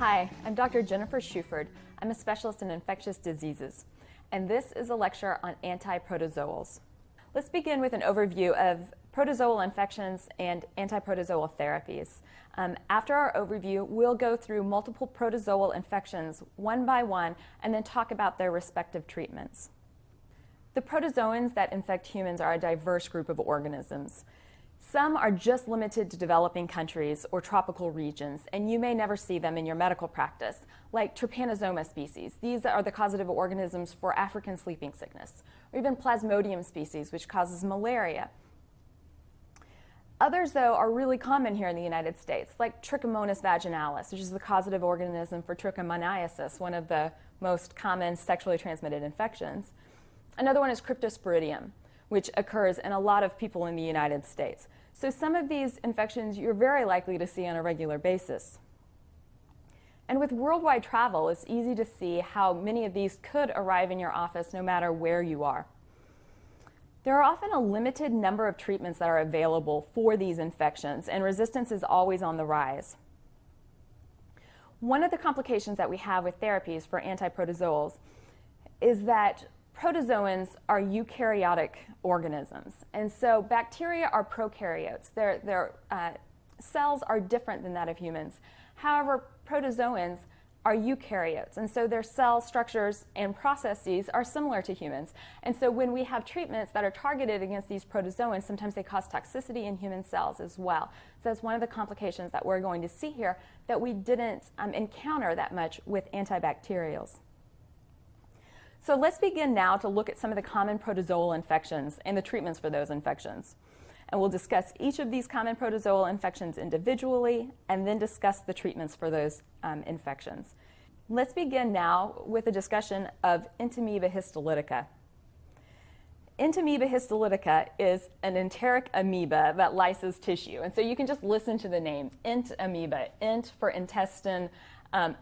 Hi, I'm Dr. Jennifer Shuford. I'm a specialist in infectious diseases, and this is a lecture on antiprotozoals. Let's begin with an overview of protozoal infections and antiprotozoal therapies. After our overview, we'll go through multiple protozoal infections one by one and then talk about their respective treatments. The protozoans that infect humans are a diverse group of organisms. Some are just limited to developing countries or tropical regions, and you may never see them in your medical practice, like trypanosoma species. These are the causative organisms for African sleeping sickness, or even plasmodium species, which causes malaria. Others, though, are really common here in the United States, like Trichomonas vaginalis, which is the causative organism for trichomoniasis, one of the most common sexually transmitted infections. Another one is Cryptosporidium, which occurs in a lot of people in the United States. So some of these infections you're very likely to see on a regular basis. And with worldwide travel, it's easy to see how many of these could arrive in your office no matter where you are. There are often a limited number of treatments that are available for these infections, and resistance is always on the rise. One of the complications that we have with therapies for antiprotozoals is that protozoans are eukaryotic organisms, and so bacteria are prokaryotes. Their cells are different than that of humans. However, protozoans are eukaryotes, and so their cell structures and processes are similar to humans. And so when we have treatments that are targeted against these protozoans, sometimes they cause toxicity in human cells as well. So that's one of the complications that we're going to see here that we didn't encounter that much with antibacterials. So let's begin now to look at some of the common protozoal infections and the treatments for those infections. And we'll discuss each of these common protozoal infections individually and then discuss the treatments for those infections. Let's begin now with a discussion of Entamoeba histolytica. Entamoeba histolytica is an enteric amoeba that lyses tissue. And so you can just listen to the name, Entamoeba. Ent for intestine.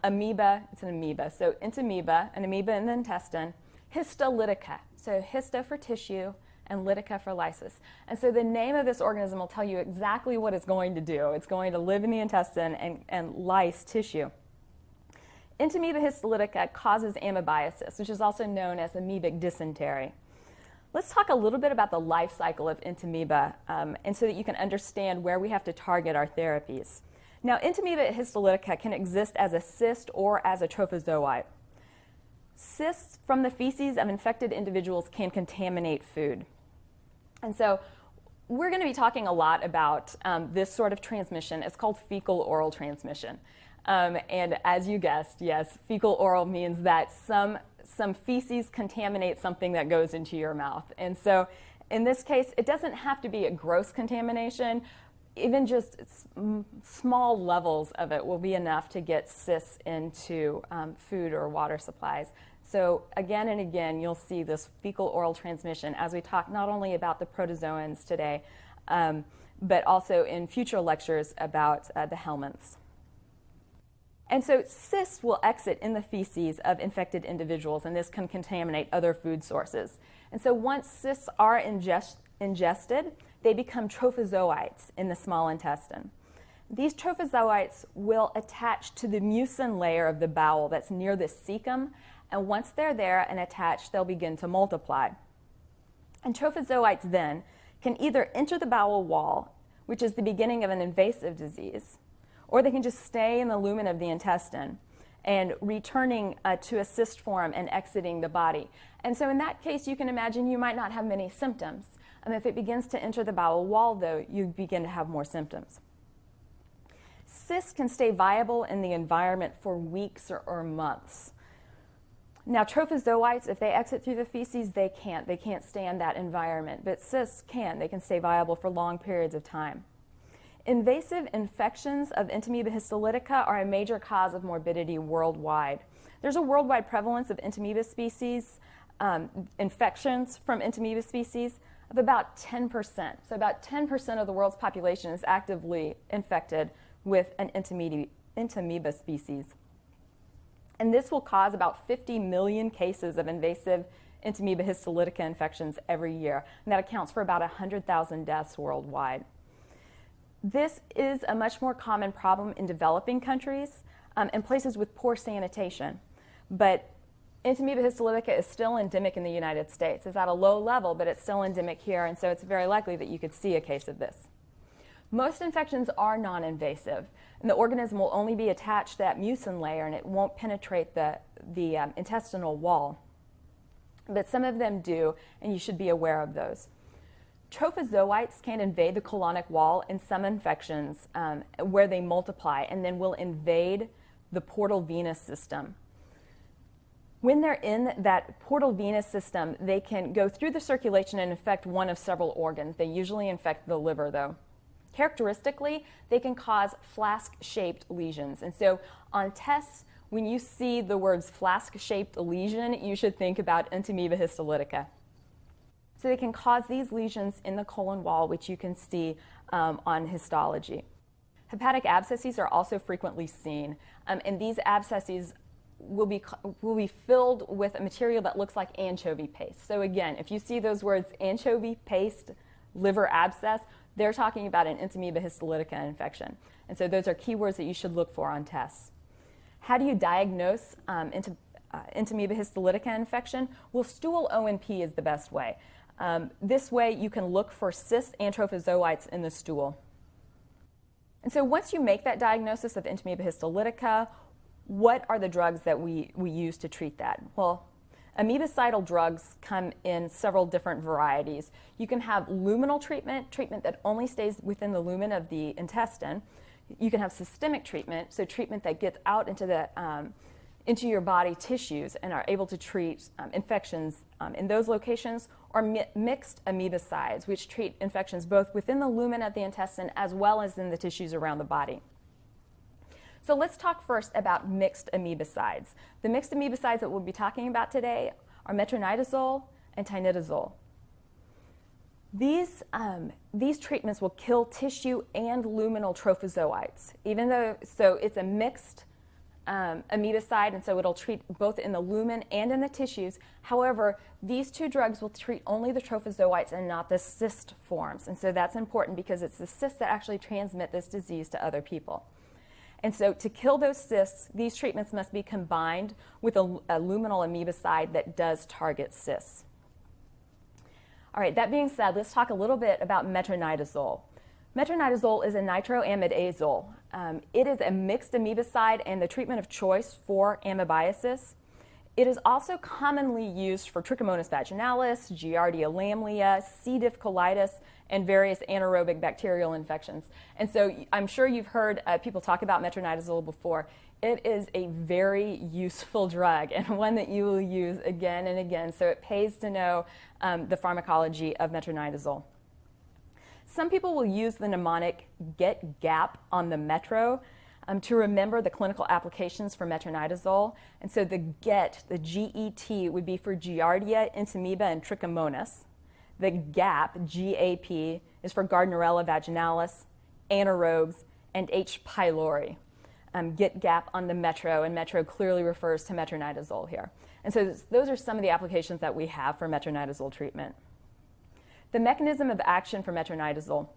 Amoeba, it's an amoeba. So entamoeba, an amoeba in the intestine. Histolytica, so histo for tissue and lytica for lysis. And so the name of this organism will tell you exactly what it's going to do. It's going to live in the intestine and lyse tissue. Entamoeba histolytica causes amoebiasis, which is also known as amoebic dysentery. Let's talk a little bit about the life cycle of entamoeba, and so that you can understand where we have to target our therapies. Now, Entamoeba histolytica can exist as a cyst or as a trophozoite. Cysts from the feces of infected individuals can contaminate food. And so we're going to be talking a lot about this sort of transmission. It's called fecal-oral transmission. And as you guessed, yes, fecal-oral means that some feces contaminate something that goes into your mouth. And so in this case, it doesn't have to be a gross contamination. Even just small levels of it will be enough to get cysts into food or water supplies. So again and again, you'll see this fecal-oral transmission as we talk not only about the protozoans today, but also in future lectures about the helminths. And so cysts will exit in the feces of infected individuals, and this can contaminate other food sources. And so once cysts are ingested, they become trophozoites in the small intestine. These trophozoites will attach to the mucin layer of the bowel that's near the cecum, and once they're there and attached, they'll begin to multiply. And trophozoites then can either enter the bowel wall, which is the beginning of an invasive disease, or they can just stay in the lumen of the intestine and returning to a cyst form and exiting the body. And so in that case, you can imagine you might not have many symptoms. And if it begins to enter the bowel wall, though, you begin to have more symptoms. Cysts can stay viable in the environment for weeks or months. Now, trophozoites, if they exit through the feces, they can't. They can't stay in that environment. But cysts can. They can stay viable for long periods of time. Invasive infections of Entamoeba histolytica are a major cause of morbidity worldwide. There's a worldwide prevalence of Entamoeba species, infections from Entamoeba species, of about 10%. So about 10% of the world's population is actively infected with an Entamoeba species. And this will cause about 50 million cases of invasive Entamoeba histolytica infections every year. And that accounts for about 100,000 deaths worldwide. This is a much more common problem in developing countries. in places with poor sanitation. But Entamoeba histolytica is still endemic in the United States. It's at a low level, but it's still endemic here, and so it's very likely that you could see a case of this. Most infections are non-invasive, and the organism will only be attached to that mucin layer, and it won't penetrate the intestinal wall. But some of them do, and you should be aware of those. Trophozoites can invade the colonic wall in some infections where they multiply, and then will invade the portal venous system. When they're in that portal venous system, they can go through the circulation and infect one of several organs. They usually infect the liver, though. Characteristically, they can cause flask-shaped lesions. And so on tests, when you see the words flask-shaped lesion, you should think about Entamoeba histolytica. So they can cause these lesions in the colon wall, which you can see on histology. Hepatic abscesses are also frequently seen, and these abscesses will be filled with a material that looks like anchovy paste. So again, if you see those words anchovy paste, liver abscess, they're talking about an Entamoeba histolytica infection. And so those are keywords that you should look for on tests. How do you diagnose Entamoeba histolytica infection? Well, stool O&P is the best way. This way you can look for cysts and trophozoites in the stool. And so once you make that diagnosis of Entamoeba histolytica, what are the drugs that we use to treat that? Well, amoebicidal drugs come in several different varieties. You can have luminal treatment that only stays within the lumen of the intestine. You can have systemic treatment, so treatment that gets out into your body tissues and are able to treat infections in those locations, or mixed amoebicides, which treat infections both within the lumen of the intestine as well as in the tissues around the body. So let's talk first about mixed amoebicides. The mixed amoebicides that we'll be talking about today are metronidazole and tinidazole. These treatments will kill tissue and luminal trophozoites, so it's a mixed amoebicide, and so it'll treat both in the lumen and in the tissues. However, these two drugs will treat only the trophozoites and not the cyst forms, and so that's important because it's the cysts that actually transmit this disease to other people. And so to kill those cysts, these treatments must be combined with a luminal amoebicide that does target cysts. All right, that being said, let's talk a little bit about metronidazole. Metronidazole is a nitroamidazole. It is a mixed amoebicide and the treatment of choice for amoebiasis. It is also commonly used for Trichomonas vaginalis, Giardia lamblia, C. diff colitis, and various anaerobic bacterial infections. And so I'm sure you've heard people talk about metronidazole before. It is a very useful drug and one that you will use again and again, so it pays to know the pharmacology of metronidazole. Some people will use the mnemonic get GAP on the metro to remember the clinical applications for metronidazole. And so the GET, the G-E-T, would be for Giardia, Entamoeba, and Trichomonas. The GAP, G-A-P, is for Gardnerella vaginalis, anaerobes, and H. pylori. Get GAP on the metro, and metro clearly refers to metronidazole here. And so those are some of the applications that we have for metronidazole treatment. The mechanism of action for metronidazole.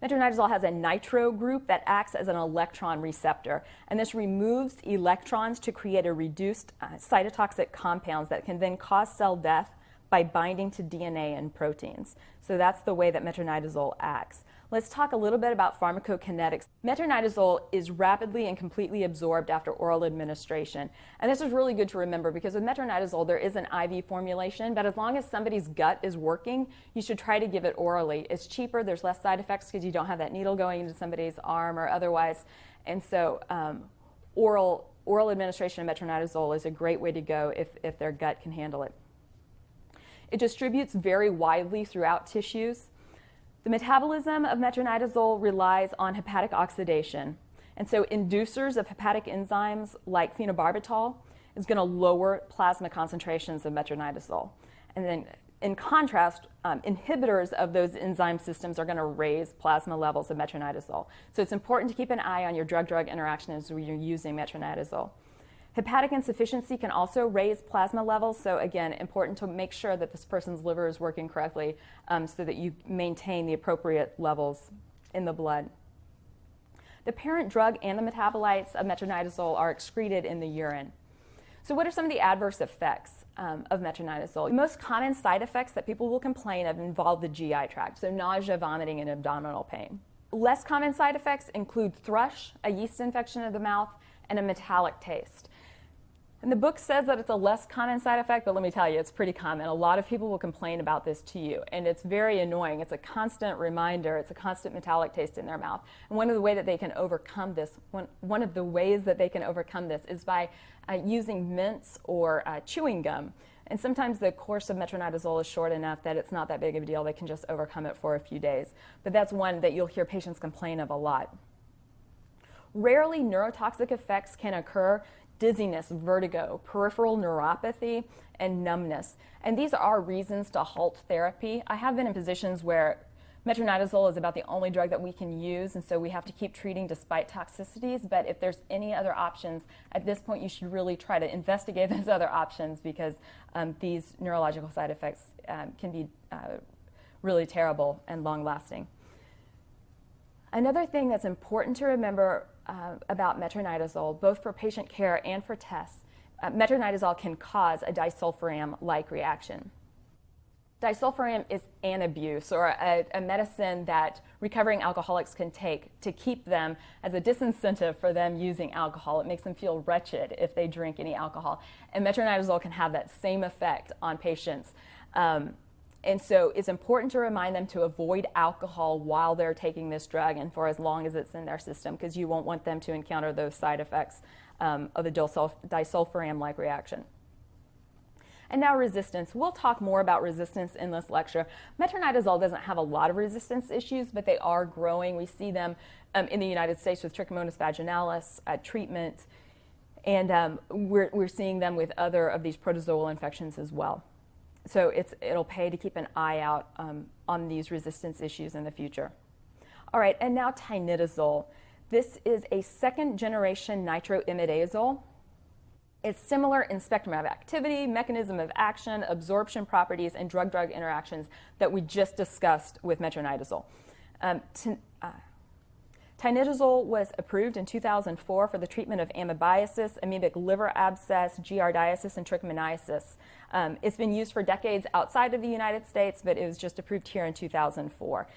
Metronidazole has a nitro group that acts as an electron receptor, and this removes electrons to create a reduced cytotoxic compounds that can then cause cell death by binding to DNA and proteins. So that's the way that metronidazole acts. Let's talk a little bit about pharmacokinetics. Metronidazole is rapidly and completely absorbed after oral administration. And this is really good to remember because with metronidazole there is an IV formulation, but as long as somebody's gut is working, you should try to give it orally. It's cheaper, there's less side effects because you don't have that needle going into somebody's arm or otherwise. And so oral administration of metronidazole is a great way to go if their gut can handle it. It distributes very widely throughout tissues. The metabolism of metronidazole relies on hepatic oxidation. And so inducers of hepatic enzymes like phenobarbital is going to lower plasma concentrations of metronidazole. And then in contrast, inhibitors of those enzyme systems are going to raise plasma levels of metronidazole. So it's important to keep an eye on your drug-drug interactions when you're using metronidazole. Hepatic insufficiency can also raise plasma levels, so again, important to make sure that this person's liver is working correctly so that you maintain the appropriate levels in the blood. The parent drug and the metabolites of metronidazole are excreted in the urine. So what are some of the adverse effects of metronidazole? The most common side effects that people will complain of involve the GI tract, so nausea, vomiting, and abdominal pain. Less common side effects include thrush, a yeast infection of the mouth, and a metallic taste. And the book says that it's a less common side effect, but let me tell you, it's pretty common. A lot of people will complain about this to you, and it's very annoying. It's a constant reminder. It's a constant metallic taste in their mouth. And one of the ways that they can overcome this, is by using mints or chewing gum. And sometimes the course of metronidazole is short enough that it's not that big of a deal. They can just overcome it for a few days. But that's one that you'll hear patients complain of a lot. Rarely, neurotoxic effects can occur: dizziness, vertigo, peripheral neuropathy, and numbness. And these are reasons to halt therapy. I have been in positions where metronidazole is about the only drug that we can use, and so we have to keep treating despite toxicities. But if there's any other options, at this point you should really try to investigate those other options, because these neurological side effects can be really terrible and long-lasting. Another thing that's important to remember about metronidazole, both for patient care and for tests, metronidazole can cause a disulfiram-like reaction. Disulfiram is an abuse, or a medicine that recovering alcoholics can take to keep them as a disincentive for them using alcohol. It makes them feel wretched if they drink any alcohol. And metronidazole can have that same effect on patients. And so it's important to remind them to avoid alcohol while they're taking this drug and for as long as it's in their system, because you won't want them to encounter those side effects of a disulfiram-like reaction. And now resistance. We'll talk more about resistance in this lecture. Metronidazole doesn't have a lot of resistance issues, but they are growing. We see them in the United States with Trichomonas vaginalis treatment, and we're seeing them with other of these protozoal infections as well. So it'll pay to keep an eye out on these resistance issues in the future. All right, and now tinidazole. This is a second-generation nitroimidazole. It's similar in spectrum of activity, mechanism of action, absorption properties, and drug-drug interactions that we just discussed with metronidazole. Tinidazole was approved in 2004 for the treatment of amoebiasis, amoebic liver abscess, giardiasis, and trichomoniasis. It's been used for decades outside of the United States, but it was just approved here in 2004.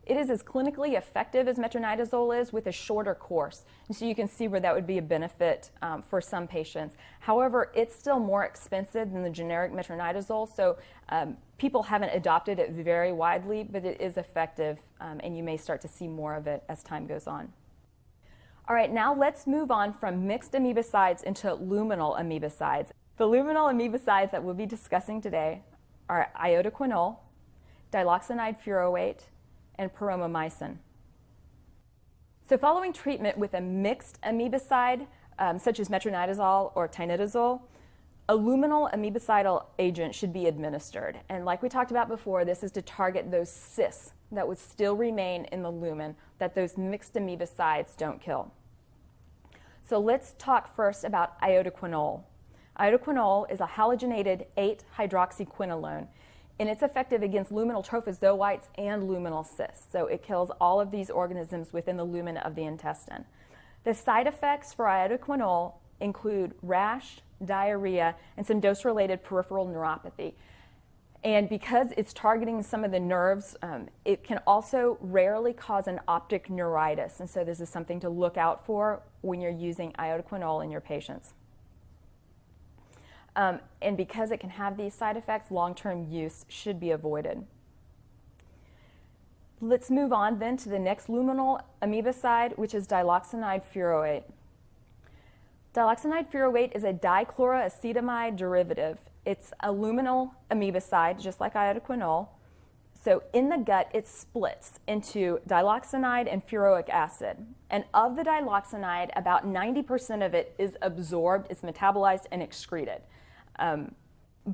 It is as clinically effective as metronidazole is, with a shorter course. And so you can see where that would be a benefit for some patients. However, it's still more expensive than the generic metronidazole, so people haven't adopted it very widely, but it is effective, and you may start to see more of it as time goes on. All right, now let's move on from mixed amoebicides into luminal amoebicides. The luminal amoebicides that we'll be discussing today are iodoquinol, diloxanide furoate, and paromomycin. So following treatment with a mixed amoebicide, such as metronidazole or tinidazole, a luminal amoebicidal agent should be administered. And like we talked about before, this is to target those cysts that would still remain in the lumen that those mixed amoebicides don't kill. So let's talk first about iodoquinol. Iodoquinol is a halogenated 8-hydroxyquinolone, and it's effective against luminal trophozoites and luminal cysts. So it kills all of these organisms within the lumen of the intestine. The side effects for iodoquinol include rash, diarrhea, and some dose-related peripheral neuropathy. And because it's targeting some of the nerves, it can also rarely cause an optic neuritis. And so this is something to look out for when you're using iodoquinol in your patients. And because it can have these side effects, long-term use should be avoided. Let's move on then to the next luminal amoebicide, which is diloxanide furoate. Diloxanide furoate is a dichloroacetamide derivative. It's a luminal amoebicide, just like iodoquinol. So in the gut, it splits into diloxanide and furoic acid. And of the diloxanide, about 90% of it is absorbed, it's metabolized, and excreted.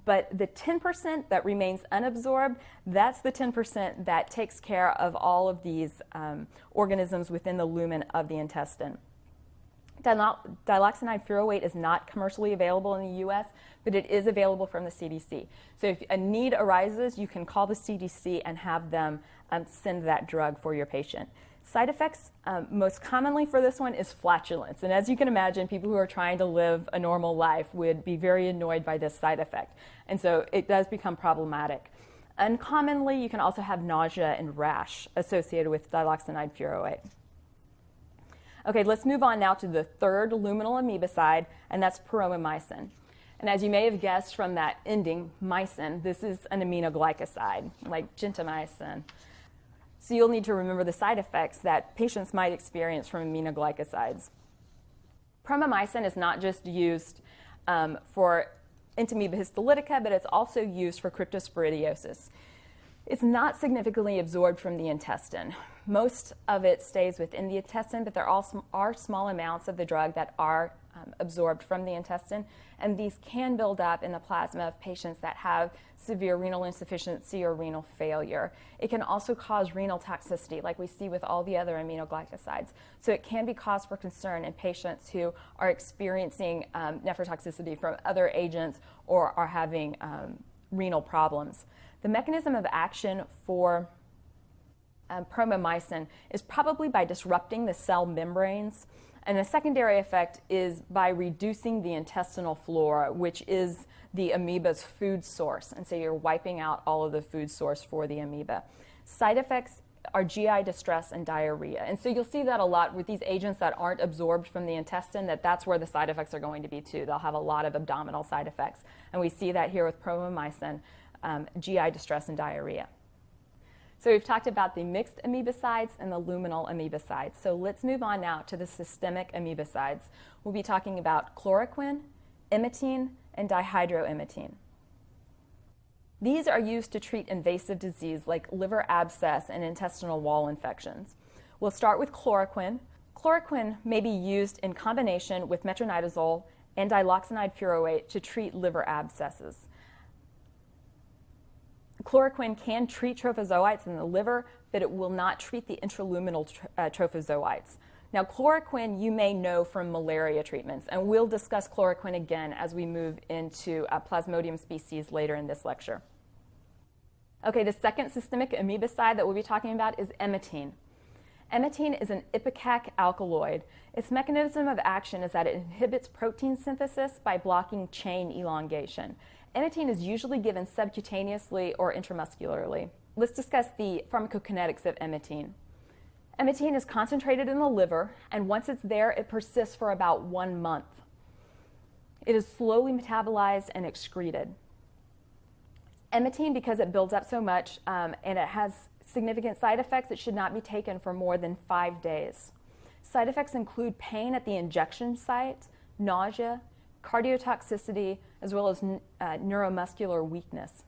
But the 10% that remains unabsorbed, that's the 10% that takes care of all of these organisms within the lumen of the intestine. Diloxanide furoate is not commercially available in the U.S., but it is available from the CDC. So if a need arises, you can call the CDC and have them send that drug for your patient. Side effects, most commonly for this one, is flatulence. And as you can imagine, people who are trying to live a normal life would be very annoyed by this side effect. And so it does become problematic. Uncommonly, you can also have nausea and rash associated with diloxanide furoate. Okay, let's move on now to the third luminal amebicide, and that's paromomycin. And as you may have guessed from that ending, mycin, this is an aminoglycoside, like gentamicin. So you'll need to remember the side effects that patients might experience from aminoglycosides. Paromomycin is not just used for Entamoeba histolytica, but it's also used for cryptosporidiosis. It's not significantly absorbed from the intestine. Most of it stays within the intestine, but there also are small amounts of the drug that are absorbed from the intestine, and these can build up in the plasma of patients that have severe renal insufficiency or renal failure. It can also cause renal toxicity, like we see with all the other aminoglycosides. So it can be cause for concern in patients who are experiencing nephrotoxicity from other agents or are having renal problems. The mechanism of action for paromomycin is probably by disrupting the cell membranes, and the secondary effect is by reducing the intestinal flora, which is the amoeba's food source, and so you're wiping out all of the food source for the amoeba. Side effects are GI distress and diarrhea, and so you'll see that a lot with these agents that aren't absorbed from the intestine, that's where the side effects are going to be too. They'll have a lot of abdominal side effects, and we see that here with paromomycin, GI distress and diarrhea. So we've talked about the mixed amebicides and the luminal amebicides. So let's move on now to the systemic amebicides. We'll be talking about chloroquine, emmetine, and dihydroemmetine. These are used to treat invasive disease like liver abscess and intestinal wall infections. We'll start with chloroquine. Chloroquine may be used in combination with metronidazole and diloxanide furoate to treat liver abscesses. Chloroquine can treat trophozoites in the liver, but it will not treat the intraluminal trophozoites. Now, chloroquine you may know from malaria treatments, and we'll discuss chloroquine again as we move into Plasmodium species later in this lecture. Okay, the second systemic amebicide that we'll be talking about is emmetine. Emmetine is an ipecac alkaloid. Its mechanism of action is that it inhibits protein synthesis by blocking chain elongation. Emmetine is usually given subcutaneously or intramuscularly. Let's discuss the pharmacokinetics of emmetine. Emmetine is concentrated in the liver, and once it's there, it persists for about 1 month. It is slowly metabolized and excreted. Emmetine, because it builds up so much and it has significant side effects, it should not be taken for more than 5 days. Side effects include pain at the injection site, nausea, cardiotoxicity, as well as neuromuscular weakness.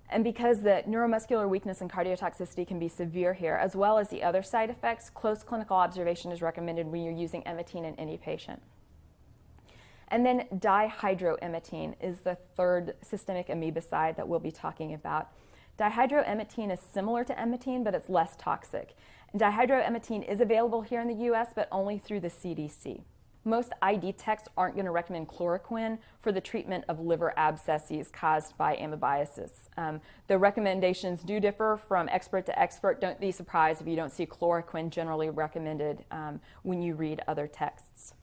And because the neuromuscular weakness and cardiotoxicity can be severe here, as well as the other side effects, close clinical observation is recommended when you're using emmetine in any patient. And then dihydroemmetine is the third systemic amebicide that we'll be talking about. Dihydroemmetine is similar to emmetine, but it's less toxic. And dihydroemmetine is available here in the U.S., but only through the CDC. Most ID techs aren't going to recommend chloroquine for the treatment of liver abscesses caused by amoebiasis. The recommendations do differ from expert to expert. Don't be surprised if you don't see chloroquine generally recommended when you read other texts.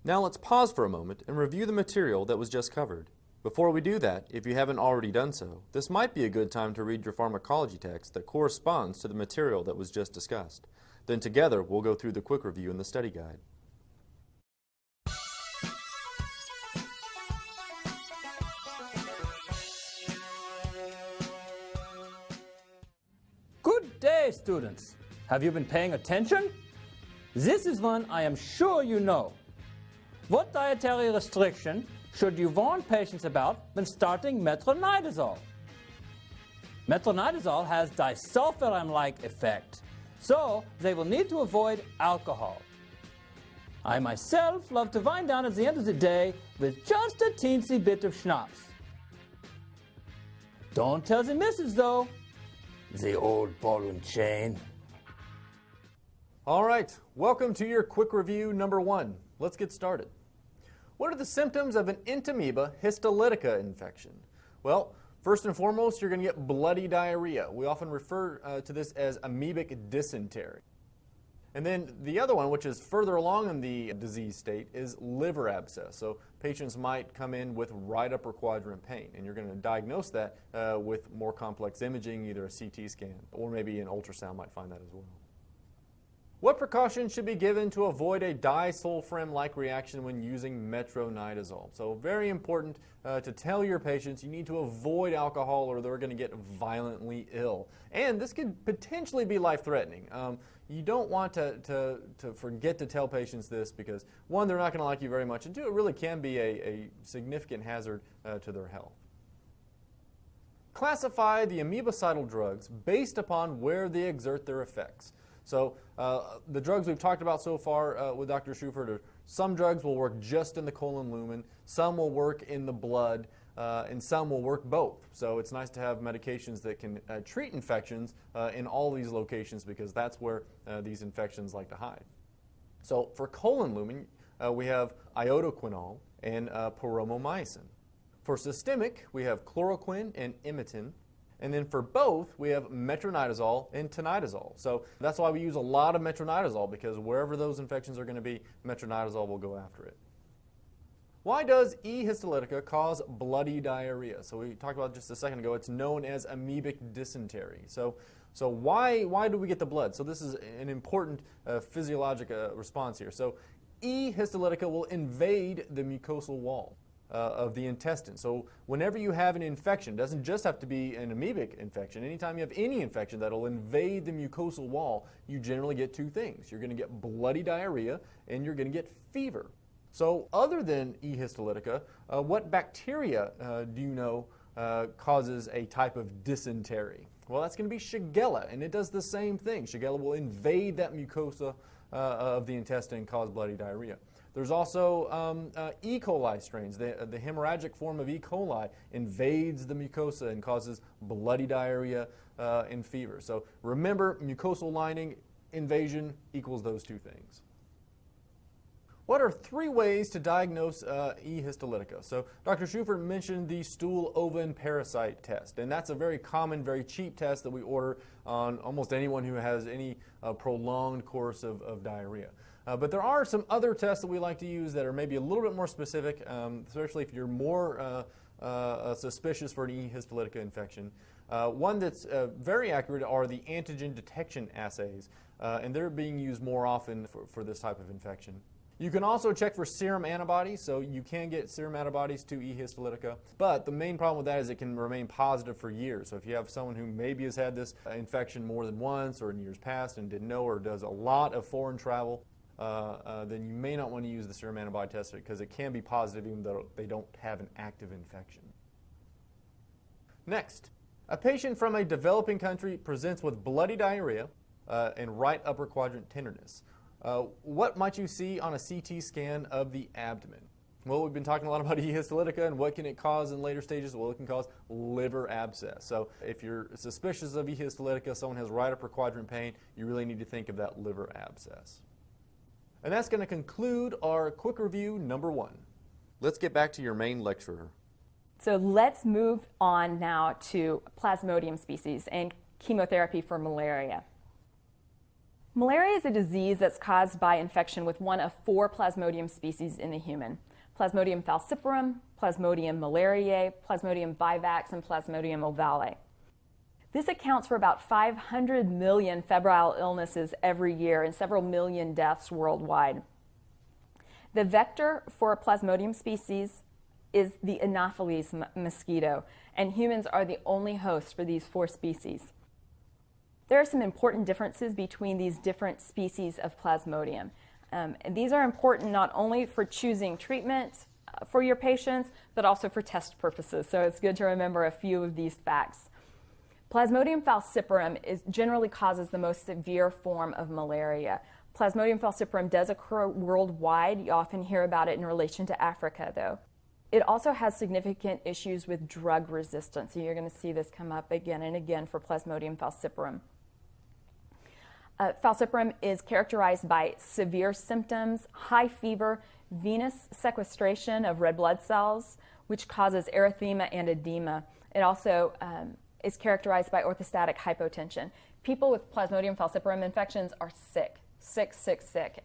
Now let's pause for a moment and review the material that was just covered. Before we do that, if you haven't already done so, this might be a good time to read your pharmacology text that corresponds to the material that was just discussed. Then together we'll go through the quick review in the study guide. Good day, students. Have you been paying attention? This is one I am sure you know. What dietary restriction should you warn patients about when starting metronidazole? Metronidazole has disulfiram-like effect, so they will need to avoid alcohol. I myself love to wind down at the end of the day with just a teensy bit of schnapps. Don't tell the missus though. The old ball and chain. All right, welcome to your quick review number 1. Let's get started. What are the symptoms of an Entamoeba histolytica infection? Well, First and foremost, you're going to get bloody diarrhea. We often refer to this as amoebic dysentery. And then the other one, which is further along in the disease state, is liver abscess. So patients might come in with right upper quadrant pain, and you're going to diagnose that with more complex imaging, either a CT scan or maybe an ultrasound might find that as well. What precautions should be given to avoid a disulfiram-like reaction when using metronidazole? So very important to tell your patients you need to avoid alcohol or they're going to get violently ill. And this could potentially be life-threatening. You don't want to forget to tell patients this because, one, they're not going to like you very much, and two, it really can be a significant hazard to their health. Classify the amoebicidal drugs based upon where they exert their effects. So the drugs we've talked about so far with Dr. Schufert, some drugs will work just in the colon lumen, some will work in the blood, and some will work both. So it's nice to have medications that can treat infections in all these locations because that's where these infections like to hide. So for colon lumen, we have iodoquinol and paromomycin. For systemic, we have chloroquine and imitin. And then for both, we have metronidazole and tinidazole. So that's why we use a lot of metronidazole, because wherever those infections are going to be, metronidazole will go after it. Why does E. histolytica cause bloody diarrhea? So we talked about just a second ago, it's known as amoebic dysentery. So why do we get the blood? So this is an important physiologic response here. So E. histolytica will invade the mucosal wall of the intestine. So whenever you have an infection, it doesn't just have to be an amoebic infection. Anytime you have any infection that will invade the mucosal wall, you generally get two things. You're going to get bloody diarrhea and you're going to get fever. So other than E. histolytica, what bacteria do you know causes a type of dysentery? Well, that's going to be Shigella, and it does the same thing. Shigella will invade that mucosa of the intestine and cause bloody diarrhea. There's also E. coli strains. The hemorrhagic form of E. coli invades the mucosa and causes bloody diarrhea and fever. So remember, mucosal lining invasion equals those two things. What are 3 ways to diagnose E. histolytica? So Dr. Schufert mentioned the stool ovum parasite test, and that's a very common, very cheap test that we order on almost anyone who has any prolonged course of diarrhea. But there are some other tests that we like to use that are maybe a little bit more specific, especially if you're more suspicious for an E. histolytica infection. One that's very accurate are the antigen detection assays, and they're being used more often for this type of infection. You can also check for serum antibodies, so you can get serum antibodies to E. histolytica, but the main problem with that is it can remain positive for years. So if you have someone who maybe has had this infection more than once or in years past and didn't know or does a lot of foreign travel, then you may not want to use the serum antibody test because it can be positive even though they don't have an active infection. Next, a patient from a developing country presents with bloody diarrhea and right upper quadrant tenderness. What might you see on a CT scan of the abdomen? Well, we've been talking a lot about E. histolytica and what can it cause in later stages? Well, it can cause liver abscess. So if you're suspicious of E. histolytica, someone has right upper quadrant pain, you really need to think of that liver abscess. And that's going to conclude our quick review number 1. Let's get back to your main lecturer. So let's move on now to Plasmodium species and chemotherapy for malaria. Malaria is a disease that's caused by infection with one of 4 Plasmodium species in the human: Plasmodium falciparum, Plasmodium malariae, Plasmodium vivax, and Plasmodium ovale. This accounts for about 500 million febrile illnesses every year and several million deaths worldwide. The vector for Plasmodium species is the Anopheles mosquito, and humans are the only host for these 4 species. There are some important differences between these different species of Plasmodium. And these are important not only for choosing treatment for your patients, but also for test purposes. So it's good to remember a few of these facts. Plasmodium falciparum generally causes the most severe form of malaria. Plasmodium falciparum does occur worldwide. You often hear about it in relation to Africa, though. It also has significant issues with drug resistance. So you're going to see this come up again and again for Plasmodium falciparum. Falciparum is characterized by severe symptoms, high fever, venous sequestration of red blood cells, which causes erythema and edema. It also is characterized by orthostatic hypotension. People with Plasmodium falciparum infections are sick.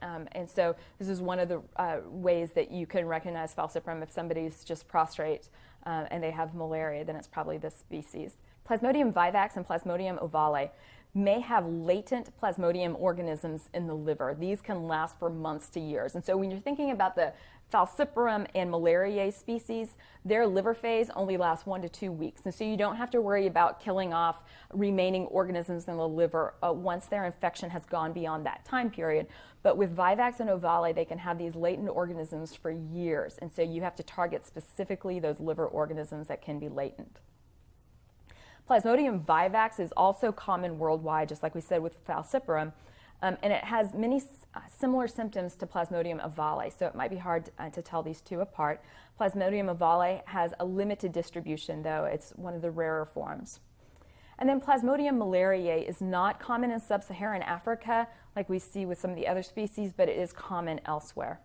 And so this is one of the ways that you can recognize falciparum. If somebody's just prostrate and they have malaria, then it's probably this species. Plasmodium vivax and Plasmodium ovale may have latent Plasmodium organisms in the liver. These can last for months to years. And so when you're thinking about the falciparum and malariae species, their liver phase only lasts 1 to 2 weeks. And so you don't have to worry about killing off remaining organisms in the liver once their infection has gone beyond that time period. But with vivax and ovale, they can have these latent organisms for years. And so you have to target specifically those liver organisms that can be latent. Plasmodium vivax is also common worldwide, just like we said with falciparum, and it has many similar symptoms to Plasmodium ovale, so it might be hard to tell these two apart. Plasmodium ovale has a limited distribution, though. It's one of the rarer forms. And then Plasmodium malariae is not common in sub-Saharan Africa, like we see with some of the other species, but it is common elsewhere.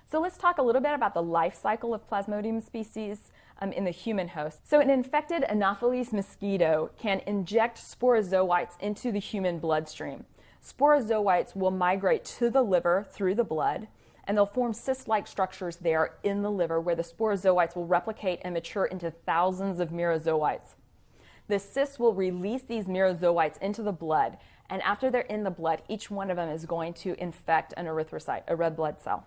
So let's talk a little bit about the life cycle of Plasmodium species in the human host. So an infected Anopheles mosquito can inject sporozoites into the human bloodstream. Sporozoites will migrate to the liver through the blood, and they'll form cyst-like structures there in the liver where the sporozoites will replicate and mature into thousands of merozoites. The cysts will release these merozoites into the blood, and after they're in the blood, each one of them is going to infect an erythrocyte, a red blood cell.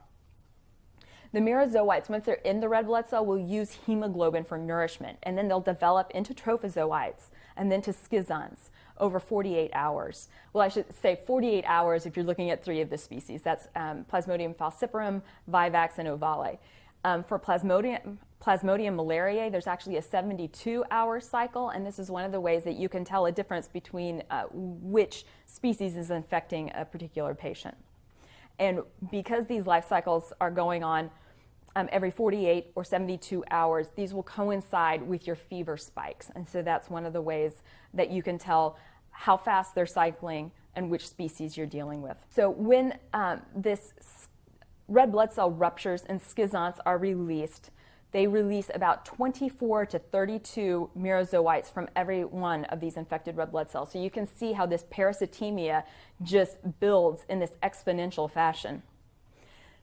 The merozoites, once they're in the red blood cell, will use hemoglobin for nourishment, and then they'll develop into trophozoites and then to schizons over 48 hours. Well, I should say 48 hours if you're looking at 3 of the species. That's Plasmodium falciparum, vivax, and ovale. For Plasmodium malariae, there's actually a 72-hour cycle, and this is one of the ways that you can tell a difference between which species is infecting a particular patient. And because these life cycles are going on every 48 or 72 hours, these will coincide with your fever spikes. And so that's one of the ways that you can tell how fast they're cycling and which species you're dealing with. So when this red blood cell ruptures and schizons are released, they release about 24 to 32 merozoites from every one of these infected red blood cells. So you can see how this parasitemia just builds in this exponential fashion.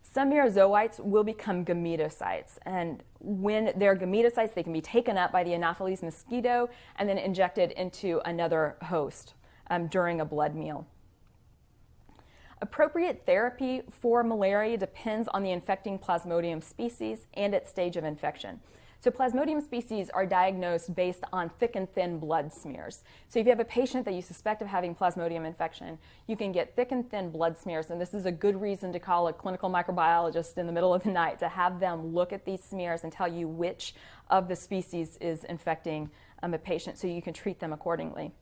Some merozoites will become gametocytes, and when they're gametocytes, they can be taken up by the Anopheles mosquito and then injected into another host during a blood meal. Appropriate therapy for malaria depends on the infecting Plasmodium species and its stage of infection. So Plasmodium species are diagnosed based on thick and thin blood smears. So if you have a patient that you suspect of having Plasmodium infection, you can get thick and thin blood smears, and this is a good reason to call a clinical microbiologist in the middle of the night to have them look at these smears and tell you which of the species is infecting a patient so you can treat them accordingly.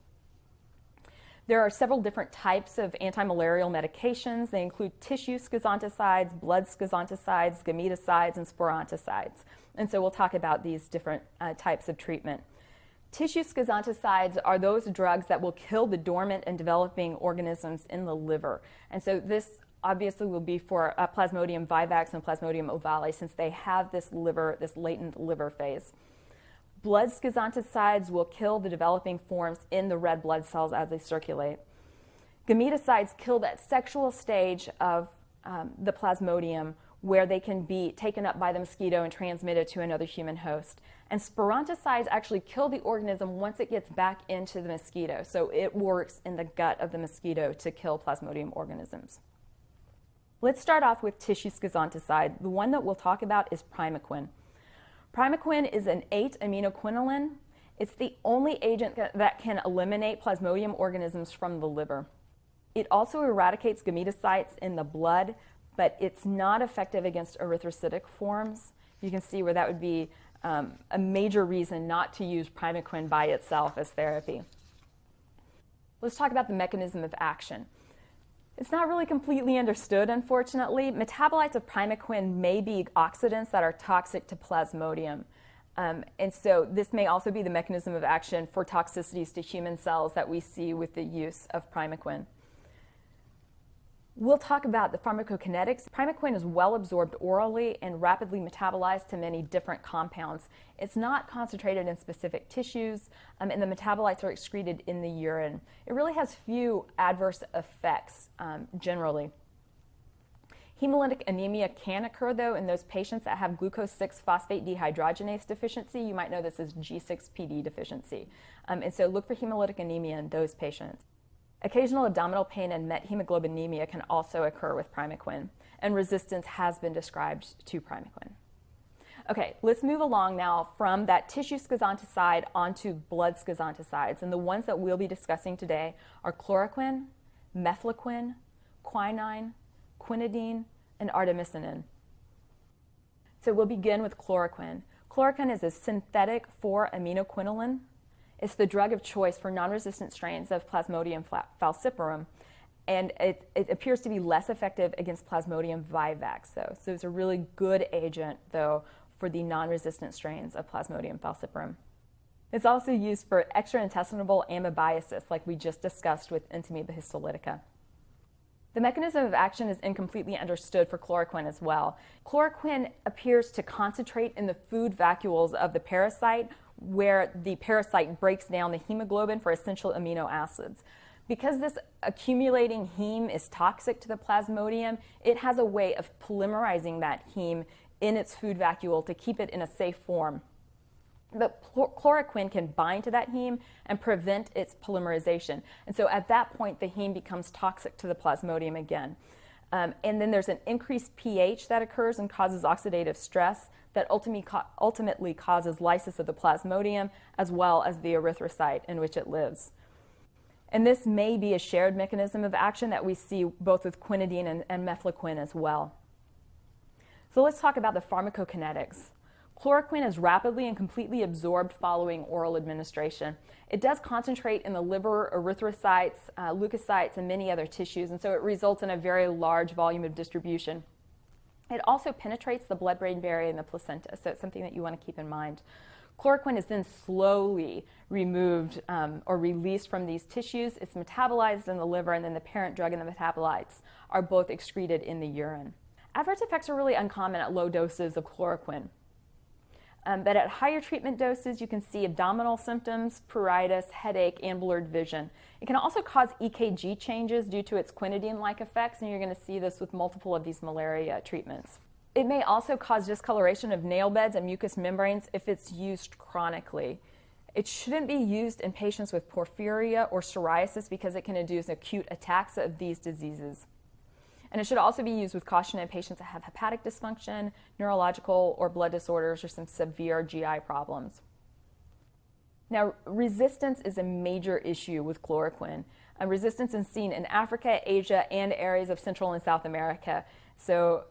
There are several different types of antimalarial medications. They include tissue schizonticides, blood schizonticides, gameticides, and sporonticides. And so we'll talk about these different types of treatment. Tissue schizonticides are those drugs that will kill the dormant and developing organisms in the liver. And so this obviously will be for Plasmodium vivax and Plasmodium ovale, since they have this latent liver phase. Blood schizonticides will kill the developing forms in the red blood cells as they circulate. Gameticides kill that sexual stage of the Plasmodium where they can be taken up by the mosquito and transmitted to another human host. And sporonticides actually kill the organism once it gets back into the mosquito. So it works in the gut of the mosquito to kill Plasmodium organisms. Let's start off with tissue schizonticide. The one that we'll talk about is primaquine. Primaquine is an 8-aminoquinoline. It's the only agent that can eliminate Plasmodium organisms from the liver. It also eradicates gametocytes in the blood, but it's not effective against erythrocytic forms. You can see where that would be a major reason not to use primaquine by itself as therapy. Let's talk about the mechanism of action. It's not really completely understood, unfortunately. Metabolites of primaquine may be oxidants that are toxic to Plasmodium. And so this may also be the mechanism of action for toxicities to human cells that we see with the use of primaquine. We'll talk about the pharmacokinetics. Primaquine is well absorbed orally and rapidly metabolized to many different compounds. It's not concentrated in specific tissues, and the metabolites are excreted in the urine. It really has few adverse effects generally. Hemolytic anemia can occur, though, in those patients that have glucose 6-phosphate dehydrogenase deficiency. You might know this as G6PD deficiency. And so look for hemolytic anemia in those patients. Occasional abdominal pain and methemoglobinemia can also occur with primaquine, and resistance has been described to primaquine. Okay, let's move along now from that tissue schizonticide onto blood schizanticides, and the ones that we'll be discussing today are chloroquine, mefloquine, quinine, quinidine, and artemisinin. So we'll begin with chloroquine. Chloroquine is a synthetic 4-aminoquinoline. It's the drug of choice for non-resistant strains of Plasmodium falciparum, and it appears to be less effective against Plasmodium vivax, though. So it's a really good agent, though, for the non-resistant strains of Plasmodium falciparum. It's also used for extraintestinal amoebiasis, like we just discussed with Entamoeba histolytica. The mechanism of action is incompletely understood for chloroquine as well. Chloroquine appears to concentrate in the food vacuoles of the parasite, where the parasite breaks down the hemoglobin for essential amino acids. Because this accumulating heme is toxic to the Plasmodium, it has a way of polymerizing that heme in its food vacuole to keep it in a safe form. But chloroquine can bind to that heme and prevent its polymerization. And so at that point, the heme becomes toxic to the Plasmodium again. And then there's an increased pH that occurs and causes oxidative stress that ultimately causes lysis of the Plasmodium as well as the erythrocyte in which it lives. And this may be a shared mechanism of action that we see both with quinidine and mefloquine as well. So let's talk about the pharmacokinetics. Chloroquine is rapidly and completely absorbed following oral administration. It does concentrate in the liver, erythrocytes, leukocytes, and many other tissues, and so it results in a very large volume of distribution. It also penetrates the blood-brain barrier and the placenta, so it's something that you want to keep in mind. Chloroquine is then slowly removed or released from these tissues. It's metabolized in the liver, and then the parent drug and the metabolites are both excreted in the urine. Adverse effects are really uncommon at low doses of chloroquine. But at higher treatment doses, you can see abdominal symptoms, pruritus, headache, and blurred vision. It can also cause EKG changes due to its quinidine-like effects, and you're going to see this with multiple of these malaria treatments. It may also cause discoloration of nail beds and mucous membranes if it's used chronically. It shouldn't be used in patients with porphyria or psoriasis because it can induce acute attacks of these diseases. And it should also be used with caution in patients that have hepatic dysfunction, neurological or blood disorders, or some severe GI problems. Now, resistance is a major issue with chloroquine. Resistance is seen in Africa, Asia, and areas of Central and South America. So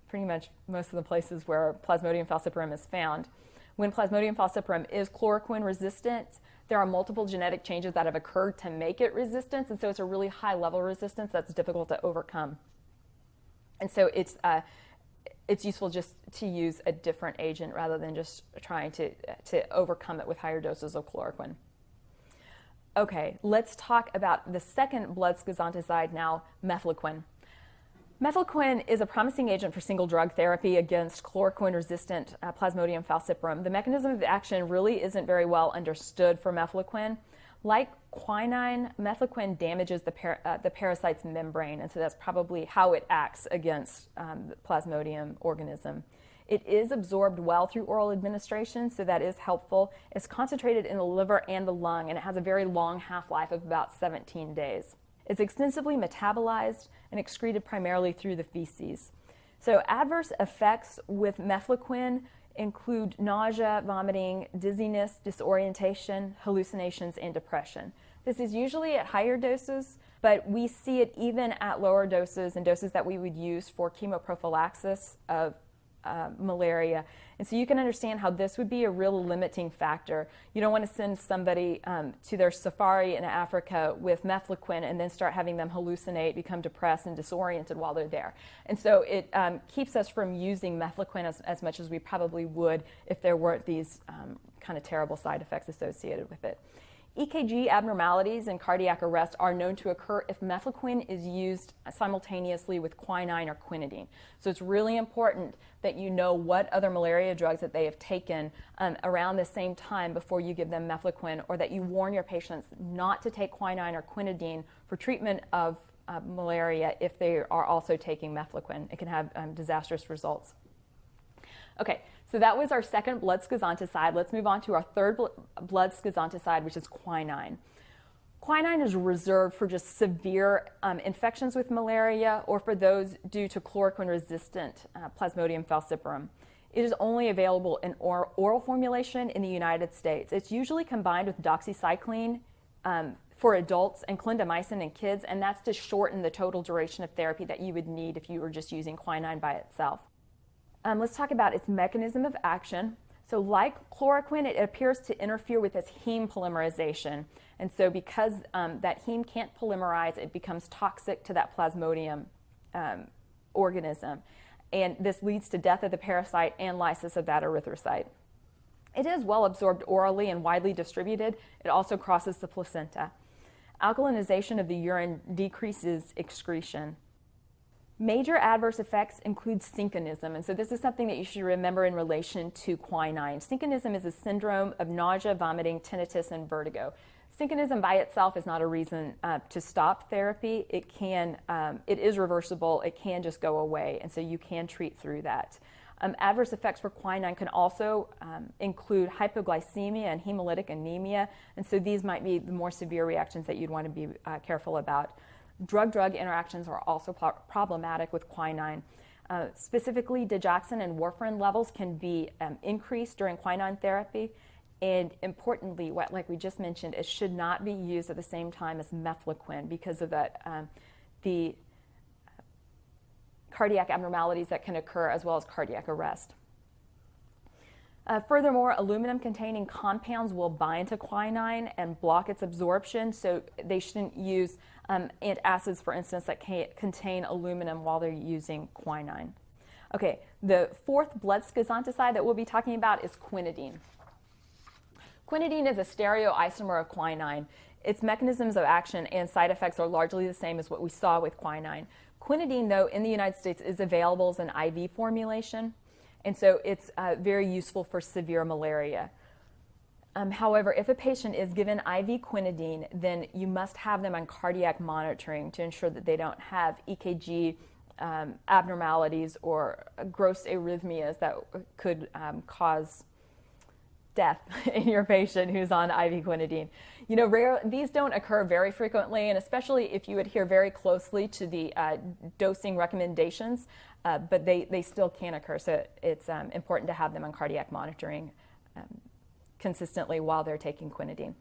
pretty much most of the places where Plasmodium falciparum is found. When Plasmodium falciparum is chloroquine resistant, there are multiple genetic changes that have occurred to make it resistant, and so it's a really high level resistance that's difficult to overcome. And so it's useful just to use a different agent rather than just trying to overcome it with higher doses of chloroquine. Okay, let's talk about the second blood schizonticide now, mefloquine. Mefloquine is a promising agent for single drug therapy against chloroquine-resistant Plasmodium falciparum. The mechanism of action really isn't very well understood for mefloquine. Like quinine, mefloquine damages the parasite's membrane, and so that's probably how it acts against the Plasmodium organism. It is absorbed well through oral administration, so that is helpful. It's concentrated in the liver and the lung, and it has a very long half-life of about 17 days. It's extensively metabolized and excreted primarily through the feces. So adverse effects with mefloquine include nausea, vomiting, dizziness, disorientation, hallucinations, and depression. This is usually at higher doses, but we see it even at lower doses and doses that we would use for chemoprophylaxis of malaria. And so you can understand how this would be a real limiting factor. You don't want to send somebody to their safari in Africa with mefloquine and then start having them hallucinate, become depressed, and disoriented while they're there. And so it keeps us from using mefloquine as much as we probably would if there weren't these kind of terrible side effects associated with it. EKG abnormalities and cardiac arrest are known to occur if mefloquine is used simultaneously with quinine or quinidine. So it's really important that you know what other malaria drugs that they have taken around the same time before you give them mefloquine, or that you warn your patients not to take quinine or quinidine for treatment of malaria if they are also taking mefloquine. It can have disastrous results. Okay, so that was our second blood schizonticide. Let's move on to our third blood schizonticide, which is quinine. Quinine is reserved for just severe infections with malaria or for those due to chloroquine-resistant Plasmodium falciparum. It is only available in oral formulation in the United States. It's usually combined with doxycycline for adults and clindamycin in kids, and that's to shorten the total duration of therapy that you would need if you were just using quinine by itself. Let's talk about its mechanism of action. So like chloroquine, it appears to interfere with its heme polymerization. And so because that heme can't polymerize, it becomes toxic to that Plasmodium organism. And this leads to death of the parasite and lysis of that erythrocyte. It is well absorbed orally and widely distributed. It also crosses the placenta. Alkalinization of the urine decreases excretion. Major adverse effects include synchonism, and so this is something that you should remember in relation to quinine. Synchonism is a syndrome of nausea, vomiting, tinnitus, and vertigo. Synchonism by itself is not a reason to stop therapy. It is reversible. It can just go away, and so you can treat through that. Adverse effects for quinine can also include hypoglycemia and hemolytic anemia, and so these might be the more severe reactions that you'd want to be careful about. Drug-drug interactions are also problematic with quinine. Specifically, digoxin and warfarin levels can be increased during quinine therapy. And importantly, like we just mentioned, it should not be used at the same time as mefloquine because of the cardiac abnormalities that can occur as well as cardiac arrest. Furthermore, aluminum-containing compounds will bind to quinine and block its absorption, so they shouldn't use antacids, for instance, that contain aluminum while they're using quinine. Okay, the fourth blood schizonticide that we'll be talking about is quinidine. Quinidine is a stereoisomer of quinine. Its mechanisms of action and side effects are largely the same as what we saw with quinine. Quinidine, though, in the United States is available as an IV formulation. And so it's very useful for severe malaria. However, if a patient is given IV quinidine, then you must have them on cardiac monitoring to ensure that they don't have EKG abnormalities or gross arrhythmias that could cause death in your patient who's on IV quinidine. You know, these don't occur very frequently, and especially if you adhere very closely to the dosing recommendations, but they still can occur, so it's important to have them on cardiac monitoring consistently while they're taking quinidine.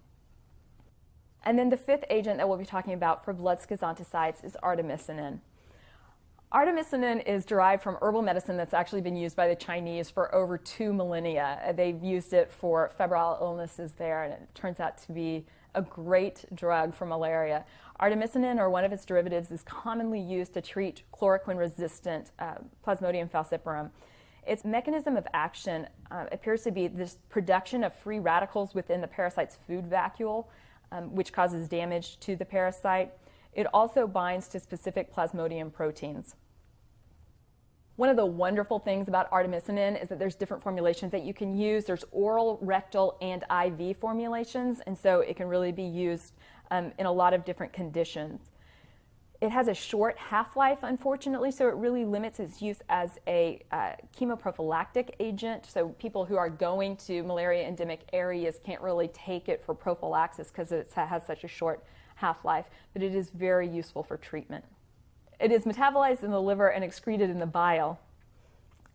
And then the fifth agent that we'll be talking about for blood schizanticides is artemisinin. Artemisinin is derived from herbal medicine that's actually been used by the Chinese for over 2 millennia. They've used it for febrile illnesses there, and it turns out to be a great drug for malaria. Artemisinin, or one of its derivatives, is commonly used to treat chloroquine-resistant Plasmodium falciparum. Its mechanism of action appears to be this production of free radicals within the parasite's food vacuole, which causes damage to the parasite. It also binds to specific Plasmodium proteins. One of the wonderful things about artemisinin is that there's different formulations that you can use. There's oral, rectal, and IV formulations, and so it can really be used in a lot of different conditions. It has a short half-life, unfortunately, so it really limits its use as a chemoprophylactic agent. So people who are going to malaria endemic areas can't really take it for prophylaxis because it has such a short half-life, but it is very useful for treatment. It is metabolized in the liver and excreted in the bile.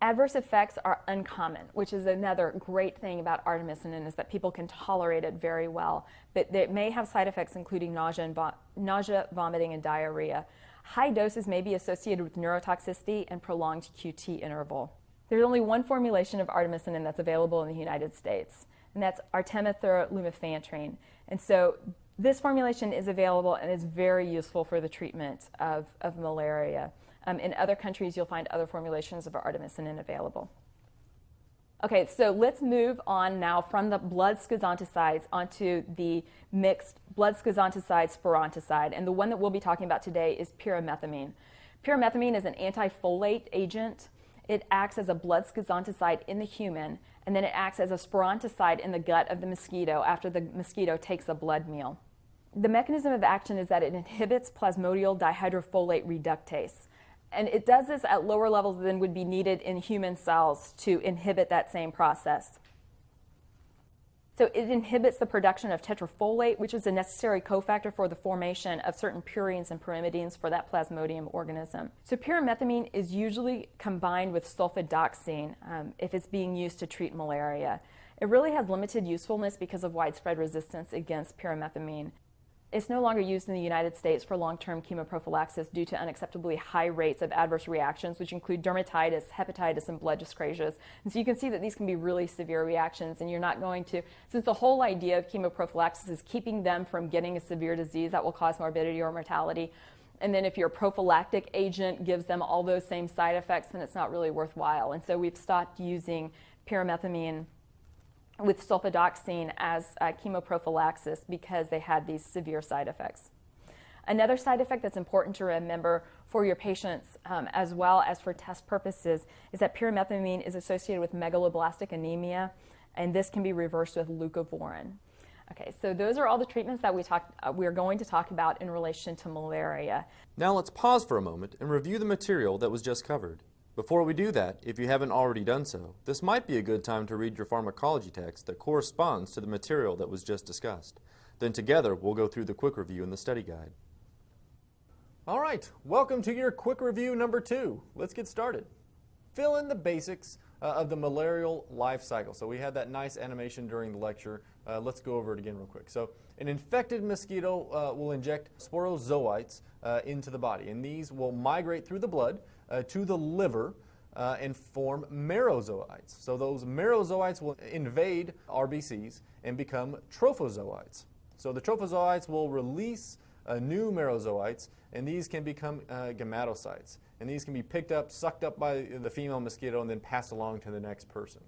Adverse effects are uncommon, which is another great thing about artemisinin, is that people can tolerate it very well, but it may have side effects including nausea, vomiting, and diarrhea. High doses may be associated with neurotoxicity and prolonged QT interval. There's only one formulation of artemisinin that's available in the United States, and that's artemether-lumefantrine. And so this formulation is available and is very useful for the treatment of malaria. In other countries, you'll find other formulations of artemisinin available. Okay, so let's move on now from the blood schizonticides onto the mixed blood schizonticides spironticide. And the one that we'll be talking about today is pyrimethamine. Pyrimethamine is an antifolate agent. It acts as a blood schizonticide in the human, and then it acts as a spironticide in the gut of the mosquito after the mosquito takes a blood meal. The mechanism of action is that it inhibits plasmodial dihydrofolate reductase. And it does this at lower levels than would be needed in human cells to inhibit that same process. So it inhibits the production of tetrafolate, which is a necessary cofactor for the formation of certain purines and pyrimidines for that plasmodium organism. So pyrimethamine is usually combined with sulfadoxine if it's being used to treat malaria. It really has limited usefulness because of widespread resistance against pyrimethamine. It's no longer used in the United States for long-term chemoprophylaxis due to unacceptably high rates of adverse reactions, which include dermatitis, hepatitis, and blood dyscrasias. And so you can see that these can be really severe reactions, and you're not going to, since the whole idea of chemoprophylaxis is keeping them from getting a severe disease that will cause morbidity or mortality, and then if your prophylactic agent gives them all those same side effects, then it's not really worthwhile. And so we've stopped using pyrimethamine with sulfadoxine as chemoprophylaxis because they had these severe side effects. Another side effect that's important to remember for your patients as well as for test purposes is that pyrimethamine is associated with megaloblastic anemia, and this can be reversed with leucovorin. Okay, so those are all the treatments that we're going to talk about in relation to malaria. Now let's pause for a moment and review the material that was just covered. Before we do that, if you haven't already done so, this might be a good time to read your pharmacology text that corresponds to the material that was just discussed. Then together, we'll go through the quick review in the study guide. All right, welcome to your quick review number 2. Let's get started. Fill in the basics of the malarial life cycle. So we had that nice animation during the lecture. Let's go over it again real quick. So an infected mosquito will inject sporozoites into the body, and these will migrate through the blood to the liver and form merozoites. So those merozoites will invade RBCs and become trophozoites. So the trophozoites will release new merozoites, and these can become gametocytes. And these can be picked up, sucked up by the female mosquito, and then passed along to the next person.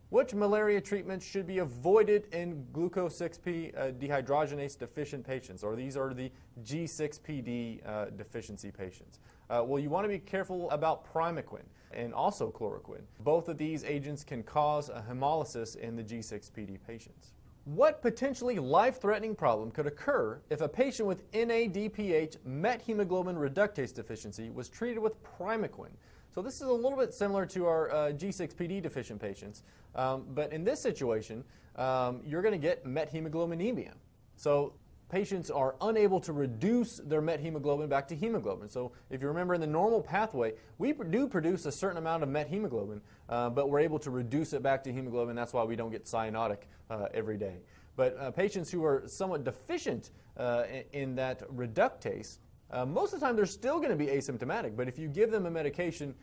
Which malaria treatments should be avoided in glucose-6-P dehydrogenase deficient patients? Or these are the G6PD deficiency patients. Well, you want to be careful about primaquine and also chloroquine. Both of these agents can cause a hemolysis in the G6PD patients. What potentially life-threatening problem could occur if a patient with NADPH methemoglobin reductase deficiency was treated with primaquine? So this is a little bit similar to our G6PD deficient patients, but in this situation, you're going to get methemoglobinemia. So patients are unable to reduce their methemoglobin back to hemoglobin. So if you remember in the normal pathway, we do produce a certain amount of methemoglobin, but we're able to reduce it back to hemoglobin. That's why we don't get cyanotic every day. But patients who are somewhat deficient in that reductase, most of the time they're still going to be asymptomatic, but if you give them a medication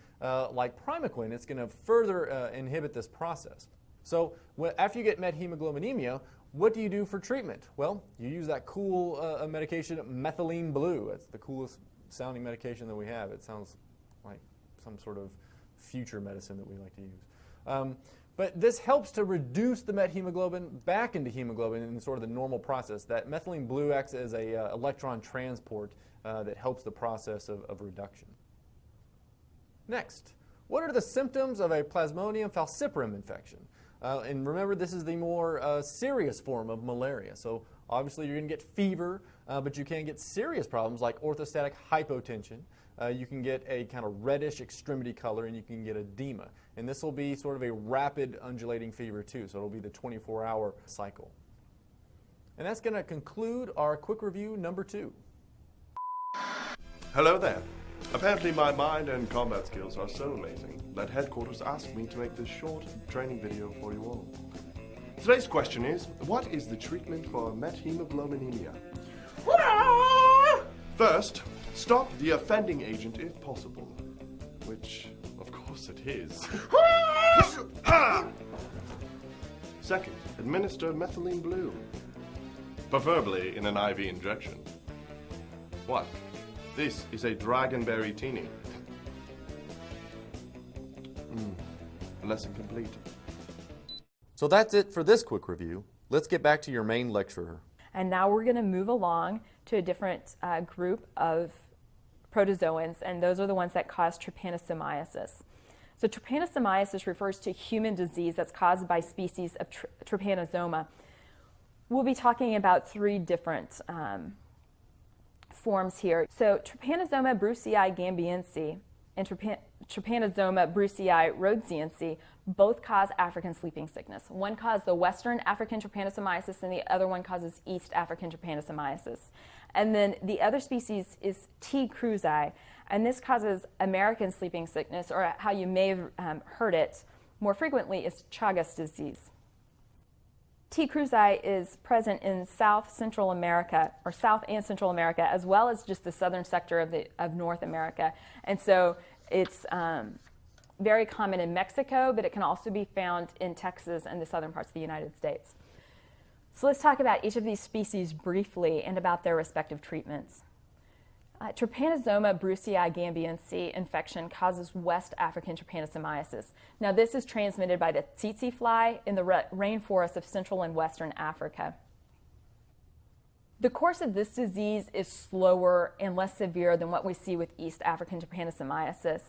like primaquine, it's going to further inhibit this process. So after you get methemoglobinemia, what do you do for treatment? Well, you use that cool medication, methylene blue. It's the coolest sounding medication that we have. It sounds like some sort of future medicine that we like to use. But this helps to reduce the methemoglobin back into hemoglobin in sort of the normal process. That methylene blue acts as a electron transport that helps the process of reduction. Next, what are the symptoms of a Plasmodium falciparum infection? And remember, this is the more serious form of malaria. So obviously you're going to get fever, but you can get serious problems like orthostatic hypotension. You can get a kind of reddish extremity color, and you can get edema. And this will be sort of a rapid undulating fever too, so it'll be the 24-hour cycle. And that's going to conclude our quick review number 2. Hello there. Apparently my mind and combat skills are so amazing that headquarters asked me to make this short training video for you all. Today's question is, what is the treatment for methemoglobinemia? First, stop the offending agent if possible, which of course it is. Second, administer methylene blue, preferably in an IV injection. What? This is a dragonberry teeny. lesson complete. So that's it for this quick review. Let's get back to your main lecturer. And now we're going to move along to a different group of protozoans, and those are the ones that cause trypanosomiasis. So trypanosomiasis refers to human disease that's caused by species of trypanosoma. We'll be talking about three different forms here. So Trypanosoma brucei gambiense and Trypanosoma brucei rhodesiense both cause African sleeping sickness. One causes the Western African trypanosomiasis and the other one causes East African trypanosomiasis. And then the other species is T. cruzi, and this causes American sleeping sickness, or how you may have heard it more frequently is Chagas disease. T. cruzi is present in South Central America, or South and Central America, as well as just the southern sector of North America. And so it's very common in Mexico, but it can also be found in Texas and the southern parts of the United States. So let's talk about each of these species briefly and about their respective treatments. Trypanosoma brucei gambiense infection causes West African trypanosomiasis. Now, this is transmitted by the tsetse fly in the rainforests of Central and Western Africa. The course of this disease is slower and less severe than what we see with East African trypanosomiasis.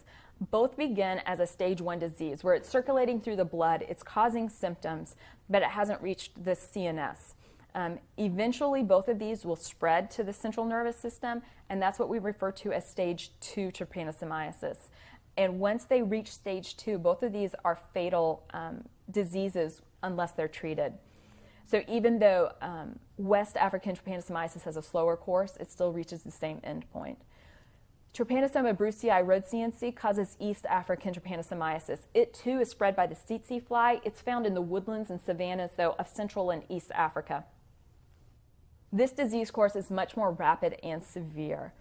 Both begin as a stage 1 disease, where it's circulating through the blood, it's causing symptoms, but it hasn't reached the CNS. Eventually, both of these will spread to the central nervous system, and that's what we refer to as stage 2 trypanosomiasis. And once they reach stage 2, both of these are fatal diseases unless they're treated. So even though West African trypanosomiasis has a slower course, it still reaches the same endpoint. Trypanosoma brucei rhodesiense causes East African trypanosomiasis. It too is spread by the tsetse fly. It's found in the woodlands and savannas, though, of Central and East Africa. This disease course is much more rapid and severe.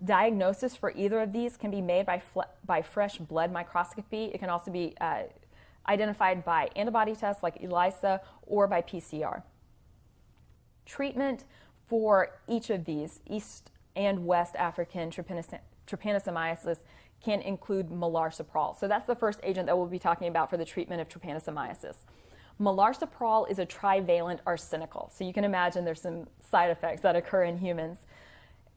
Diagnosis for either of these can be made by fresh blood microscopy. It can also be identified by antibody tests like ELISA or by PCR. Treatment for each of these, East and West African trypanosomiasis, can include melarsoprol. So that's the first agent that we'll be talking about for the treatment of trypanosomiasis. Melarsoprol is a trivalent arsenical, so you can imagine there's some side effects that occur in humans.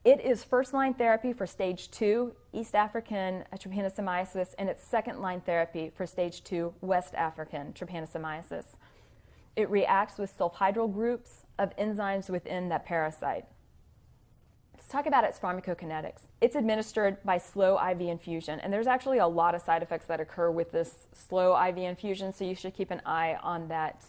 It is first-line therapy for stage 2 East African trypanosomiasis, and it's second-line therapy for stage 2 West African trypanosomiasis. It reacts with sulfhydryl groups of enzymes within that parasite. Let's talk about its pharmacokinetics. It's administered by slow IV infusion, and there's actually a lot of side effects that occur with this slow IV infusion, so you should keep an eye on that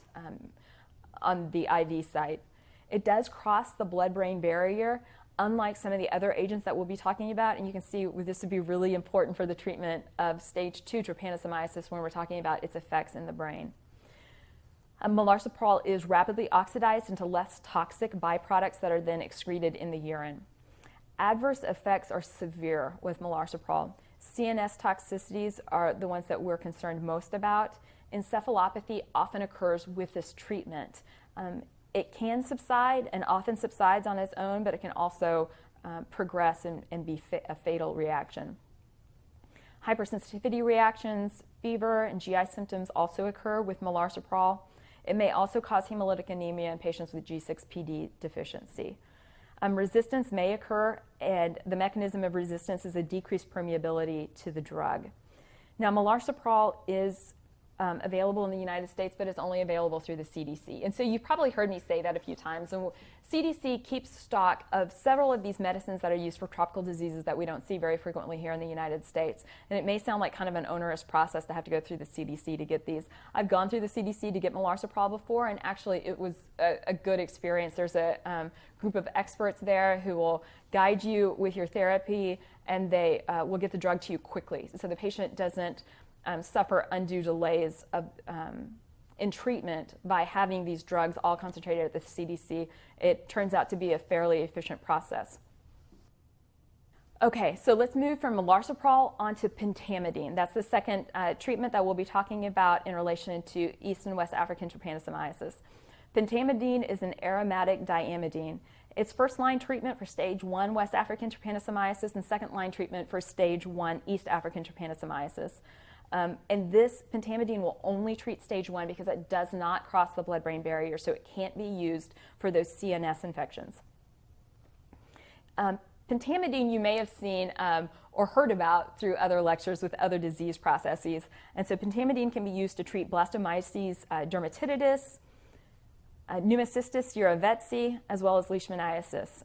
on the IV site. It does cross the blood-brain barrier, unlike some of the other agents that we'll be talking about, and you can see this would be really important for the treatment of stage 2 trypanosomiasis when we're talking about its effects in the brain. Melarsoprol is rapidly oxidized into less toxic byproducts that are then excreted in the urine. Adverse effects are severe with melarsoprol. CNS toxicities are the ones that we're concerned most about. Encephalopathy often occurs with this treatment. It can subside and often subsides on its own, but it can also progress and be a fatal reaction. Hypersensitivity reactions, fever, and GI symptoms also occur with melarsoprol. It may also cause hemolytic anemia in patients with G6PD deficiency. Resistance may occur, and the mechanism of resistance is a decreased permeability to the drug. Now, melarsoprol is available in the United States, but it's only available through the CDC. And so you've probably heard me say that a few times. And CDC keeps stock of several of these medicines that are used for tropical diseases that we don't see very frequently here in the United States. And it may sound like kind of an onerous process to have to go through the CDC to get these. I've gone through the CDC to get melarsoprol before, and actually it was a good experience. There's a group of experts there who will guide you with your therapy, and they will get the drug to you quickly. So the patient doesn't suffer undue delays in treatment by having these drugs all concentrated at the CDC. It turns out to be a fairly efficient process. Okay, so let's move from melarsoprol onto pentamidine. That's the second treatment that we'll be talking about in relation to East and West African trypanosomiasis. Pentamidine is an aromatic diamidine. It's first-line treatment for stage 1 West African trypanosomiasis and second-line treatment for stage 1 East African trypanosomiasis. And this pentamidine will only treat stage 1 because it does not cross the blood-brain barrier, so it can't be used for those CNS infections. Pentamidine you may have seen or heard about through other lectures with other disease processes. And so pentamidine can be used to treat blastomyces dermatitis, pneumocystis jirovecii, as well as leishmaniasis.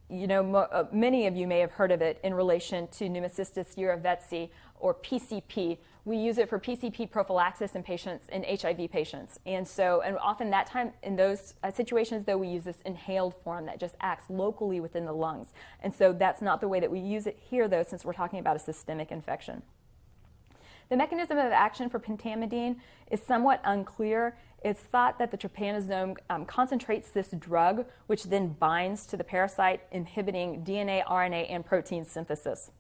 Many of you may have heard of it in relation to pneumocystis jirovecii or PCP. We use it for PCP prophylaxis in patients, in HIV patients. And often that time in those situations, though, we use this inhaled form that just acts locally within the lungs. And so that's not the way that we use it here, though, since we're talking about a systemic infection. The mechanism of action for pentamidine is somewhat unclear. It's thought that the trypanosome concentrates this drug, which then binds to the parasite, inhibiting DNA, RNA, and protein synthesis.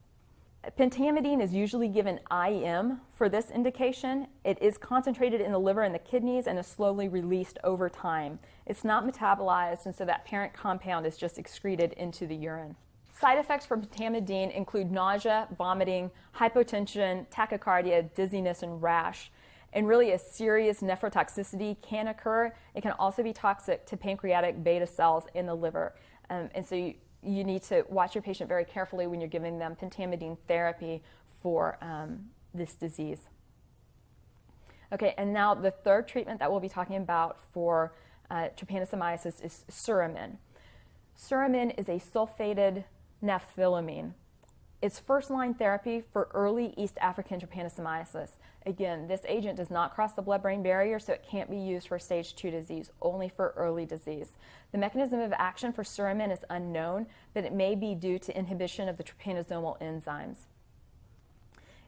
Pentamidine is usually given IM for this indication. It is concentrated in the liver and the kidneys and is slowly released over time. It's not metabolized, and so that parent compound is just excreted into the urine. Side effects for pentamidine include nausea, vomiting, hypotension, tachycardia, dizziness, and rash. And really a serious nephrotoxicity can occur. It can also be toxic to pancreatic beta cells in the liver. And so you need to watch your patient very carefully when you're giving them pentamidine therapy for this disease. Okay, and now the third treatment that we'll be talking about for trypanosomiasis is Suramin. Suramin is a sulfated naphthylamine. It's first-line therapy for early East African trypanosomiasis. Again, this agent does not cross the blood-brain barrier, so it can't be used for stage 2 disease, only for early disease. The mechanism of action for Suramin is unknown, but it may be due to inhibition of the trypanosomal enzymes.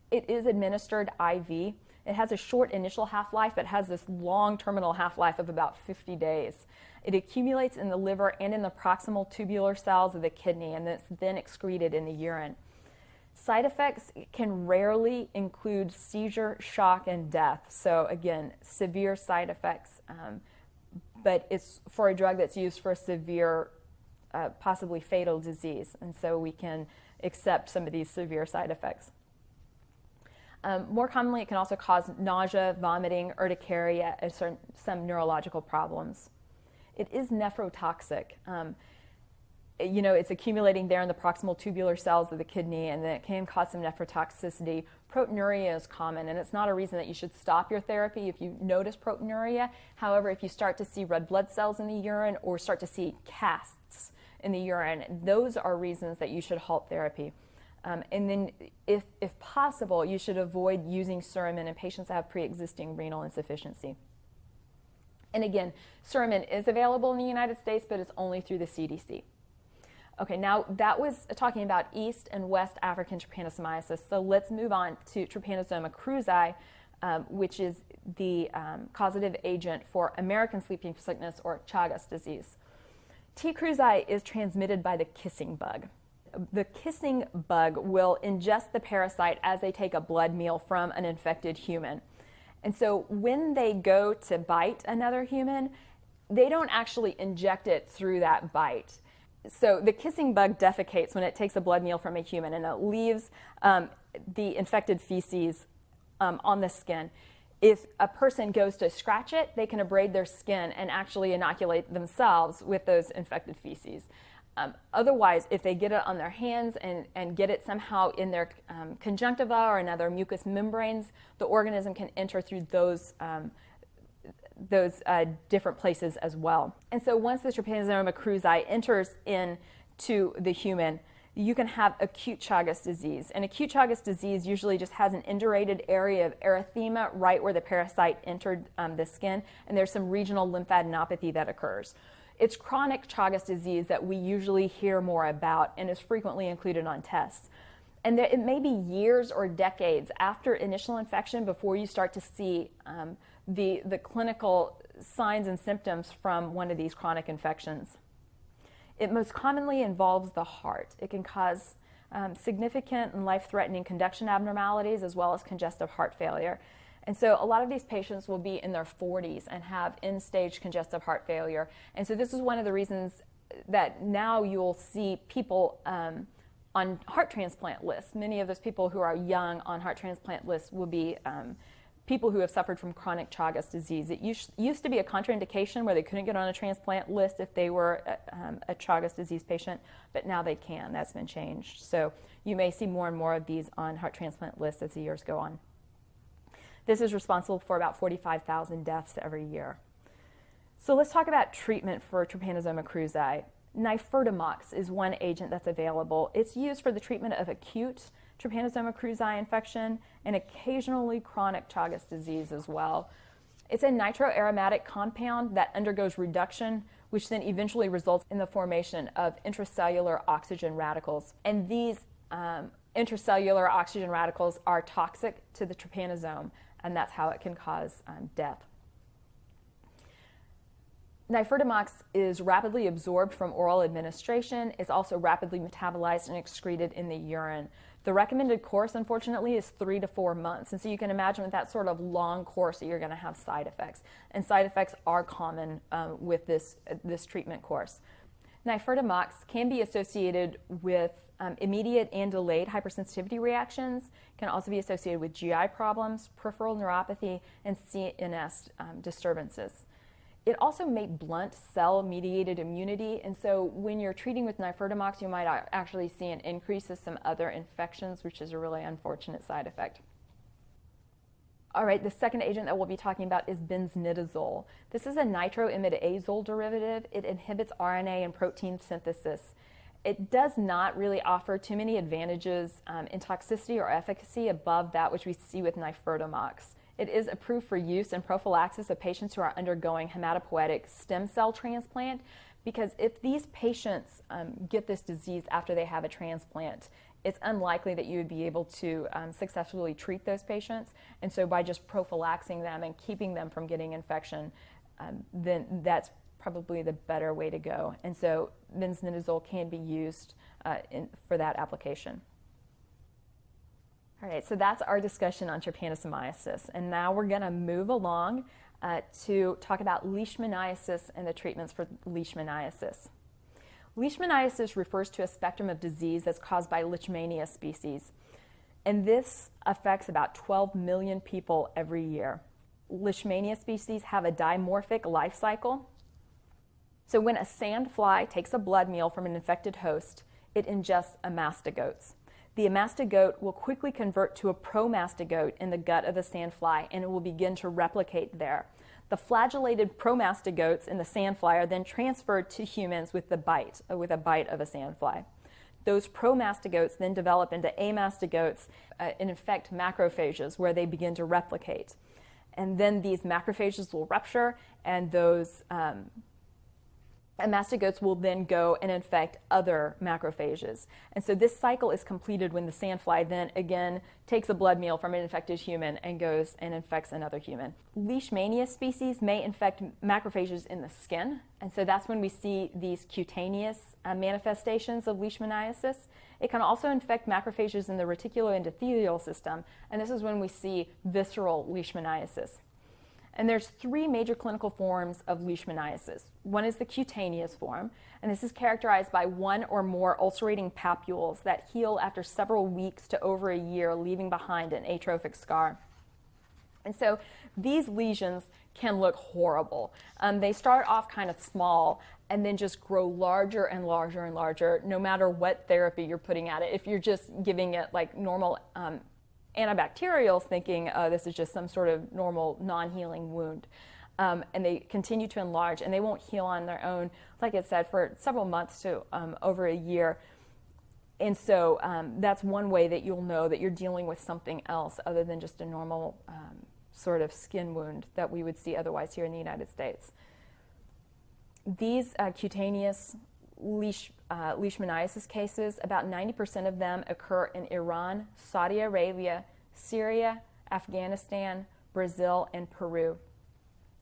It is administered IV. It has a short initial half-life, but has this long terminal half-life of about 50 days. It accumulates in the liver and in the proximal tubular cells of the kidney, and it's then excreted in the urine. Side effects can rarely include seizure, shock, and death. So again, severe side effects, but it's for a drug that's used for a severe, possibly fatal disease. And so we can accept some of these severe side effects. More commonly, it can also cause nausea, vomiting, urticaria, and some neurological problems. It is nephrotoxic. It's accumulating there in the proximal tubular cells of the kidney, and then it can cause some nephrotoxicity. Proteinuria is common, and it's not a reason that you should stop your therapy if you notice proteinuria. However, if you start to see red blood cells in the urine or start to see casts in the urine, those are reasons that you should halt therapy. And then, if possible, you should avoid using Suramin in patients that have pre-existing renal insufficiency. And again, Suramin is available in the United States, but it's only through the CDC. Okay, now that was talking about East and West African trypanosomiasis, so let's move on to Trypanosoma cruzi, which is the causative agent for American sleeping sickness or Chagas disease. T. cruzi is transmitted by the kissing bug. The kissing bug will ingest the parasite as they take a blood meal from an infected human. And so when they go to bite another human, they don't actually inject it through that bite. So the kissing bug defecates when it takes a blood meal from a human, and it leaves the infected feces on the skin. If a person goes to scratch it, they can abrade their skin and actually inoculate themselves with those infected feces. Otherwise, if they get it on their hands and get it somehow in their conjunctiva or in other mucous membranes, the organism can enter through those different places as well. And so once the Trypanosoma cruzi enters into the human, you can have acute Chagas disease. And acute Chagas disease usually just has an indurated area of erythema right where the parasite entered the skin, and there's some regional lymphadenopathy that occurs. It's chronic Chagas disease that we usually hear more about and is frequently included on tests. And it may be years or decades after initial infection before you start to see the clinical signs and symptoms from one of these chronic infections. It most commonly involves the heart. It can cause significant and life-threatening conduction abnormalities as well as congestive heart failure. And so a lot of these patients will be in their 40s and have end-stage congestive heart failure. And so this is one of the reasons that now you'll see people on heart transplant lists. Many of those people who are young on heart transplant lists will be people who have suffered from chronic Chagas disease. It used to be a contraindication where they couldn't get on a transplant list if they were a Chagas disease patient, but now they can. That's been changed. So you may see more and more of these on heart transplant lists as the years go on. This is responsible for about 45,000 deaths every year. So let's talk about treatment for Trypanosoma cruzi. Nifurtimox is one agent that's available. It's used for the treatment of acute Trypanosoma cruzi infection and occasionally chronic Chagas disease as well. It's a nitroaromatic compound that undergoes reduction, which then eventually results in the formation of intracellular oxygen radicals. And these intracellular oxygen radicals are toxic to the trypanosome, and that's how it can cause death. Nifurtimox is rapidly absorbed from oral administration. It's also rapidly metabolized and excreted in the urine. The recommended course, unfortunately, is 3 to 4 months. And so you can imagine with that sort of long course that you're going to have side effects. And side effects are common with this treatment course. Nifurtimox can be associated with immediate and delayed hypersensitivity reactions, can also be associated with GI problems, peripheral neuropathy, and CNS disturbances. It also may blunt cell-mediated immunity, and so when you're treating with Nifurtimox, you might actually see an increase of some other infections, which is a really unfortunate side effect. All right, the second agent that we'll be talking about is benznidazole. This is a nitroimidazole derivative. It inhibits RNA and protein synthesis. It does not really offer too many advantages in toxicity or efficacy above that which we see with Nifurtimox. It is approved for use in prophylaxis of patients who are undergoing hematopoietic stem cell transplant, because if these patients get this disease after they have a transplant, it's unlikely that you would be able to successfully treat those patients. And so by just prophylaxing them and keeping them from getting infection, then that's probably the better way to go. And so benznidazole can be used for that application. All right, so that's our discussion on trypanosomiasis. And now we're going to move along to talk about leishmaniasis and the treatments for leishmaniasis. Leishmaniasis refers to a spectrum of disease that's caused by Leishmania species. And this affects about 12 million people every year. Leishmania species have a dimorphic life cycle. So when a sandfly takes a blood meal from an infected host, it ingests a mastigotes. The mastigote will quickly convert to a promastigote in the gut of the sandfly, and it will begin to replicate there. The flagellated promastigotes in the sandfly are then transferred to humans with a bite of a sandfly. Those promastigotes then develop into amastigotes and infect macrophages, where they begin to replicate. And then these macrophages will rupture, and those mastigotes will then go and infect other macrophages. And so this cycle is completed when the sandfly then again takes a blood meal from an infected human and goes and infects another human. Leishmania species may infect macrophages in the skin, and so that's when we see these cutaneous manifestations of leishmaniasis. It can also infect macrophages in the reticuloendothelial system, and this is when we see visceral leishmaniasis. And there's 3 major clinical forms of leishmaniasis. One is the cutaneous form, and this is characterized by 1 or more ulcerating papules that heal after several weeks to over a year, leaving behind an atrophic scar. And so these lesions can look horrible. They start off kind of small and then just grow larger and larger and larger, no matter what therapy you're putting at it. If you're just giving it like normal antibacterials, thinking this is just some sort of normal non-healing wound. And they continue to enlarge, and they won't heal on their own, like I said, for several months to over a year. And so that's one way that you'll know that you're dealing with something else other than just a normal sort of skin wound that we would see otherwise here in the United States. These cutaneous leishmaniasis cases, about 90% of them occur in Iran, Saudi Arabia, Syria, Afghanistan, Brazil, and Peru.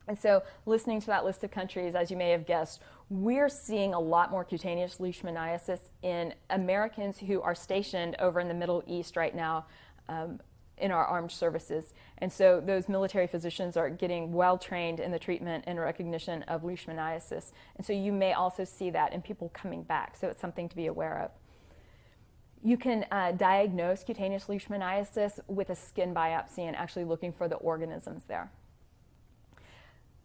And so listening to that list of countries, as you may have guessed, we're seeing a lot more cutaneous leishmaniasis in Americans who are stationed over in the Middle East right now in our armed services. And so those military physicians are getting well trained in the treatment and recognition of leishmaniasis. And so you may also see that in people coming back. So it's something to be aware of. You can diagnose cutaneous leishmaniasis with a skin biopsy and actually looking for the organisms there.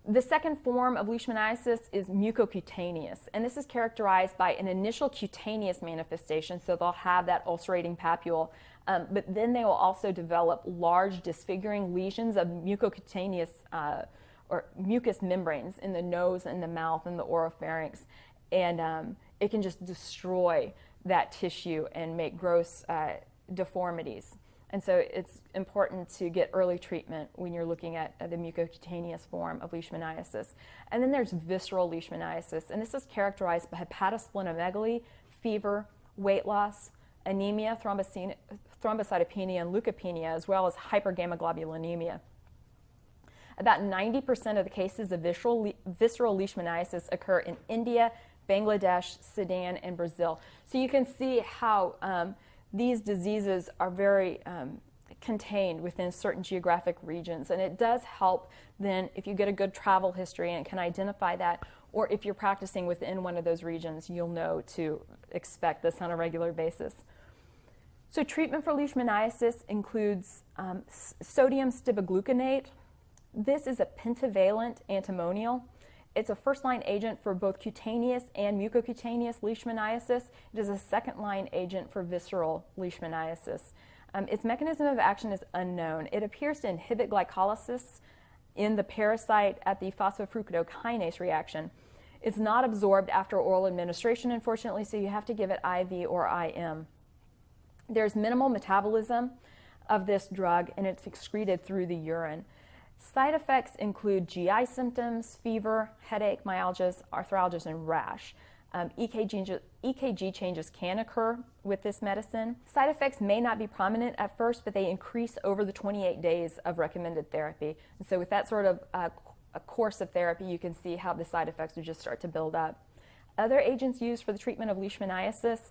The second form of leishmaniasis is mucocutaneous, and this is characterized by an initial cutaneous manifestation, so they'll have that ulcerating papule, but then they will also develop large disfiguring lesions of mucocutaneous or mucous membranes in the nose and the mouth and the oropharynx, and it can just destroy that tissue and make gross deformities. And so it's important to get early treatment when you're looking at the mucocutaneous form of leishmaniasis. And then there's visceral leishmaniasis, and this is characterized by hepatosplenomegaly, fever, weight loss, anemia, thrombocytopenia, and leukopenia, as well as hypergammaglobulinemia. About 90% of the cases of visceral leishmaniasis occur in India, Bangladesh, Sudan, and Brazil. So you can see how these diseases are very contained within certain geographic regions, and it does help then if you get a good travel history and can identify that, or if you're practicing within one of those regions, you'll know to expect this on a regular basis. So treatment for leishmaniasis includes sodium stibogluconate. This is a pentavalent antimonial. It's a first-line agent for both cutaneous and mucocutaneous leishmaniasis. It is a second-line agent for visceral leishmaniasis. Its mechanism of action is unknown. It appears to inhibit glycolysis in the parasite at the phosphofructokinase reaction. It's not absorbed after oral administration, unfortunately, so you have to give it IV or IM. There's minimal metabolism of this drug, and it's excreted through the urine. Side effects include GI symptoms, fever, headache, myalgias, arthralgias, and rash. EKG changes can occur with this medicine. Side effects may not be prominent at first, but they increase over the 28 days of recommended therapy. And so with that sort of a course of therapy, you can see how the side effects would just start to build up. Other agents used for the treatment of leishmaniasis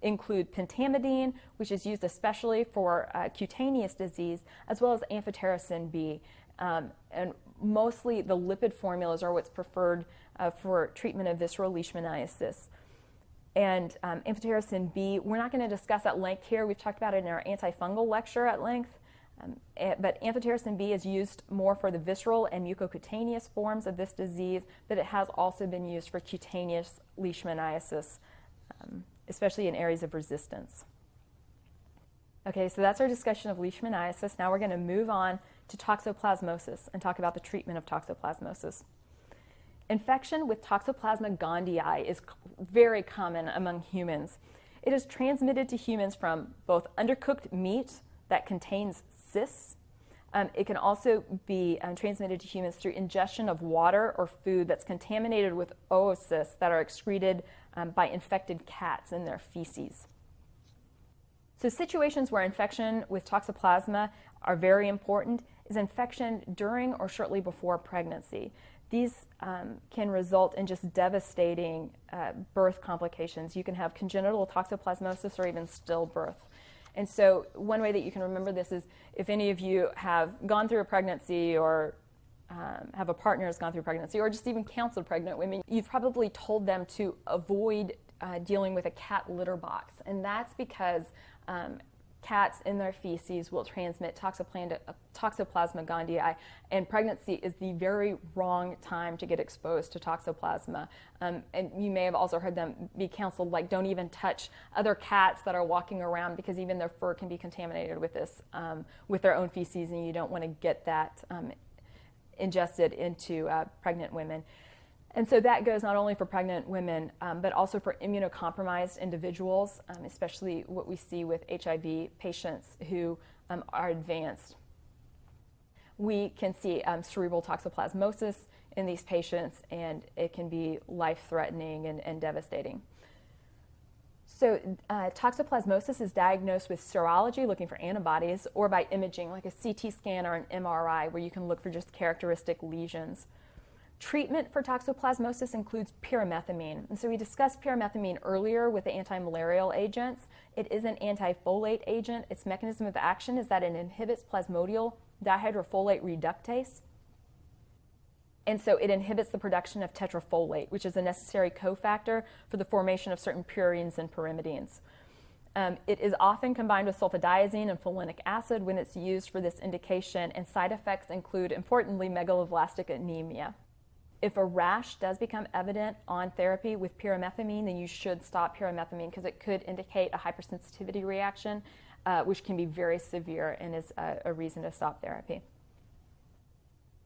include pentamidine, which is used especially for cutaneous disease, as well as amphotericin B. And mostly the lipid formulas are what's preferred for treatment of visceral leishmaniasis. And amphotericin B, we're not going to discuss at length here. We've talked about it in our antifungal lecture at length. But amphotericin B is used more for the visceral and mucocutaneous forms of this disease, but it has also been used for cutaneous leishmaniasis, especially in areas of resistance. Okay, so that's our discussion of leishmaniasis. Now we're going to move on to toxoplasmosis and talk about the treatment of toxoplasmosis. Infection with Toxoplasma gondii is very common among humans. It is transmitted to humans from both undercooked meat that contains cysts. It can also be transmitted to humans through ingestion of water or food that's contaminated with oocysts that are excreted by infected cats in their feces. So situations where infection with Toxoplasma are very important is infection during or shortly before pregnancy. These can result in just devastating birth complications. You can have congenital toxoplasmosis or even stillbirth. And so one way that you can remember this is if any of you have gone through a pregnancy or have a partner who's gone through pregnancy or just even counseled pregnant women, you've probably told them to avoid dealing with a cat litter box. And that's because cats in their feces will transmit Toxoplasma gondii, and pregnancy is the very wrong time to get exposed to Toxoplasma. And you may have also heard them be counseled, like, don't even touch other cats that are walking around because even their fur can be contaminated with this, with their own feces, and you don't want to get that ingested into pregnant women. And so that goes not only for pregnant women, but also for immunocompromised individuals, especially what we see with HIV patients who are advanced. We can see cerebral toxoplasmosis in these patients, and it can be life-threatening and devastating. So toxoplasmosis is diagnosed with serology, looking for antibodies, or by imaging, like a CT scan or an MRI, where you can look for just characteristic lesions. Treatment for toxoplasmosis includes pyrimethamine. And so we discussed pyrimethamine earlier with the anti-malarial agents. It is an antifolate agent. Its mechanism of action is that it inhibits plasmodial dihydrofolate reductase. And so it inhibits the production of tetrafolate, which is a necessary cofactor for the formation of certain purines and pyrimidines. It is often combined with sulfadiazine and folinic acid when it's used for this indication, and side effects include, importantly, megaloblastic anemia. If a rash does become evident on therapy with pyrimethamine, then you should stop pyrimethamine because it could indicate a hypersensitivity reaction, which can be very severe and is a reason to stop therapy.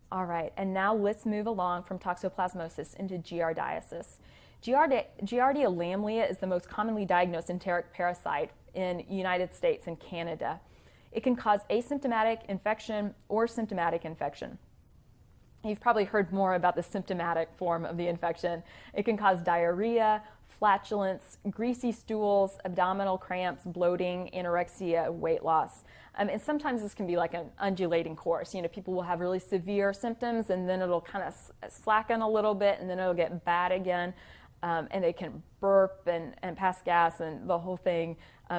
All right, and now let's move along from toxoplasmosis into giardiasis. Giardia lamblia is the most commonly diagnosed enteric parasite in the United States and Canada. It can cause asymptomatic infection or symptomatic infection. You've probably heard more about the symptomatic form of the infection. It can cause diarrhea, flatulence, greasy stools, abdominal cramps, bloating, anorexia, weight loss. And sometimes this can be like an undulating course. You know, people will have really severe symptoms and then it'll kind of slacken a little bit and then it'll get bad again. And they can burp and pass gas, and the whole thing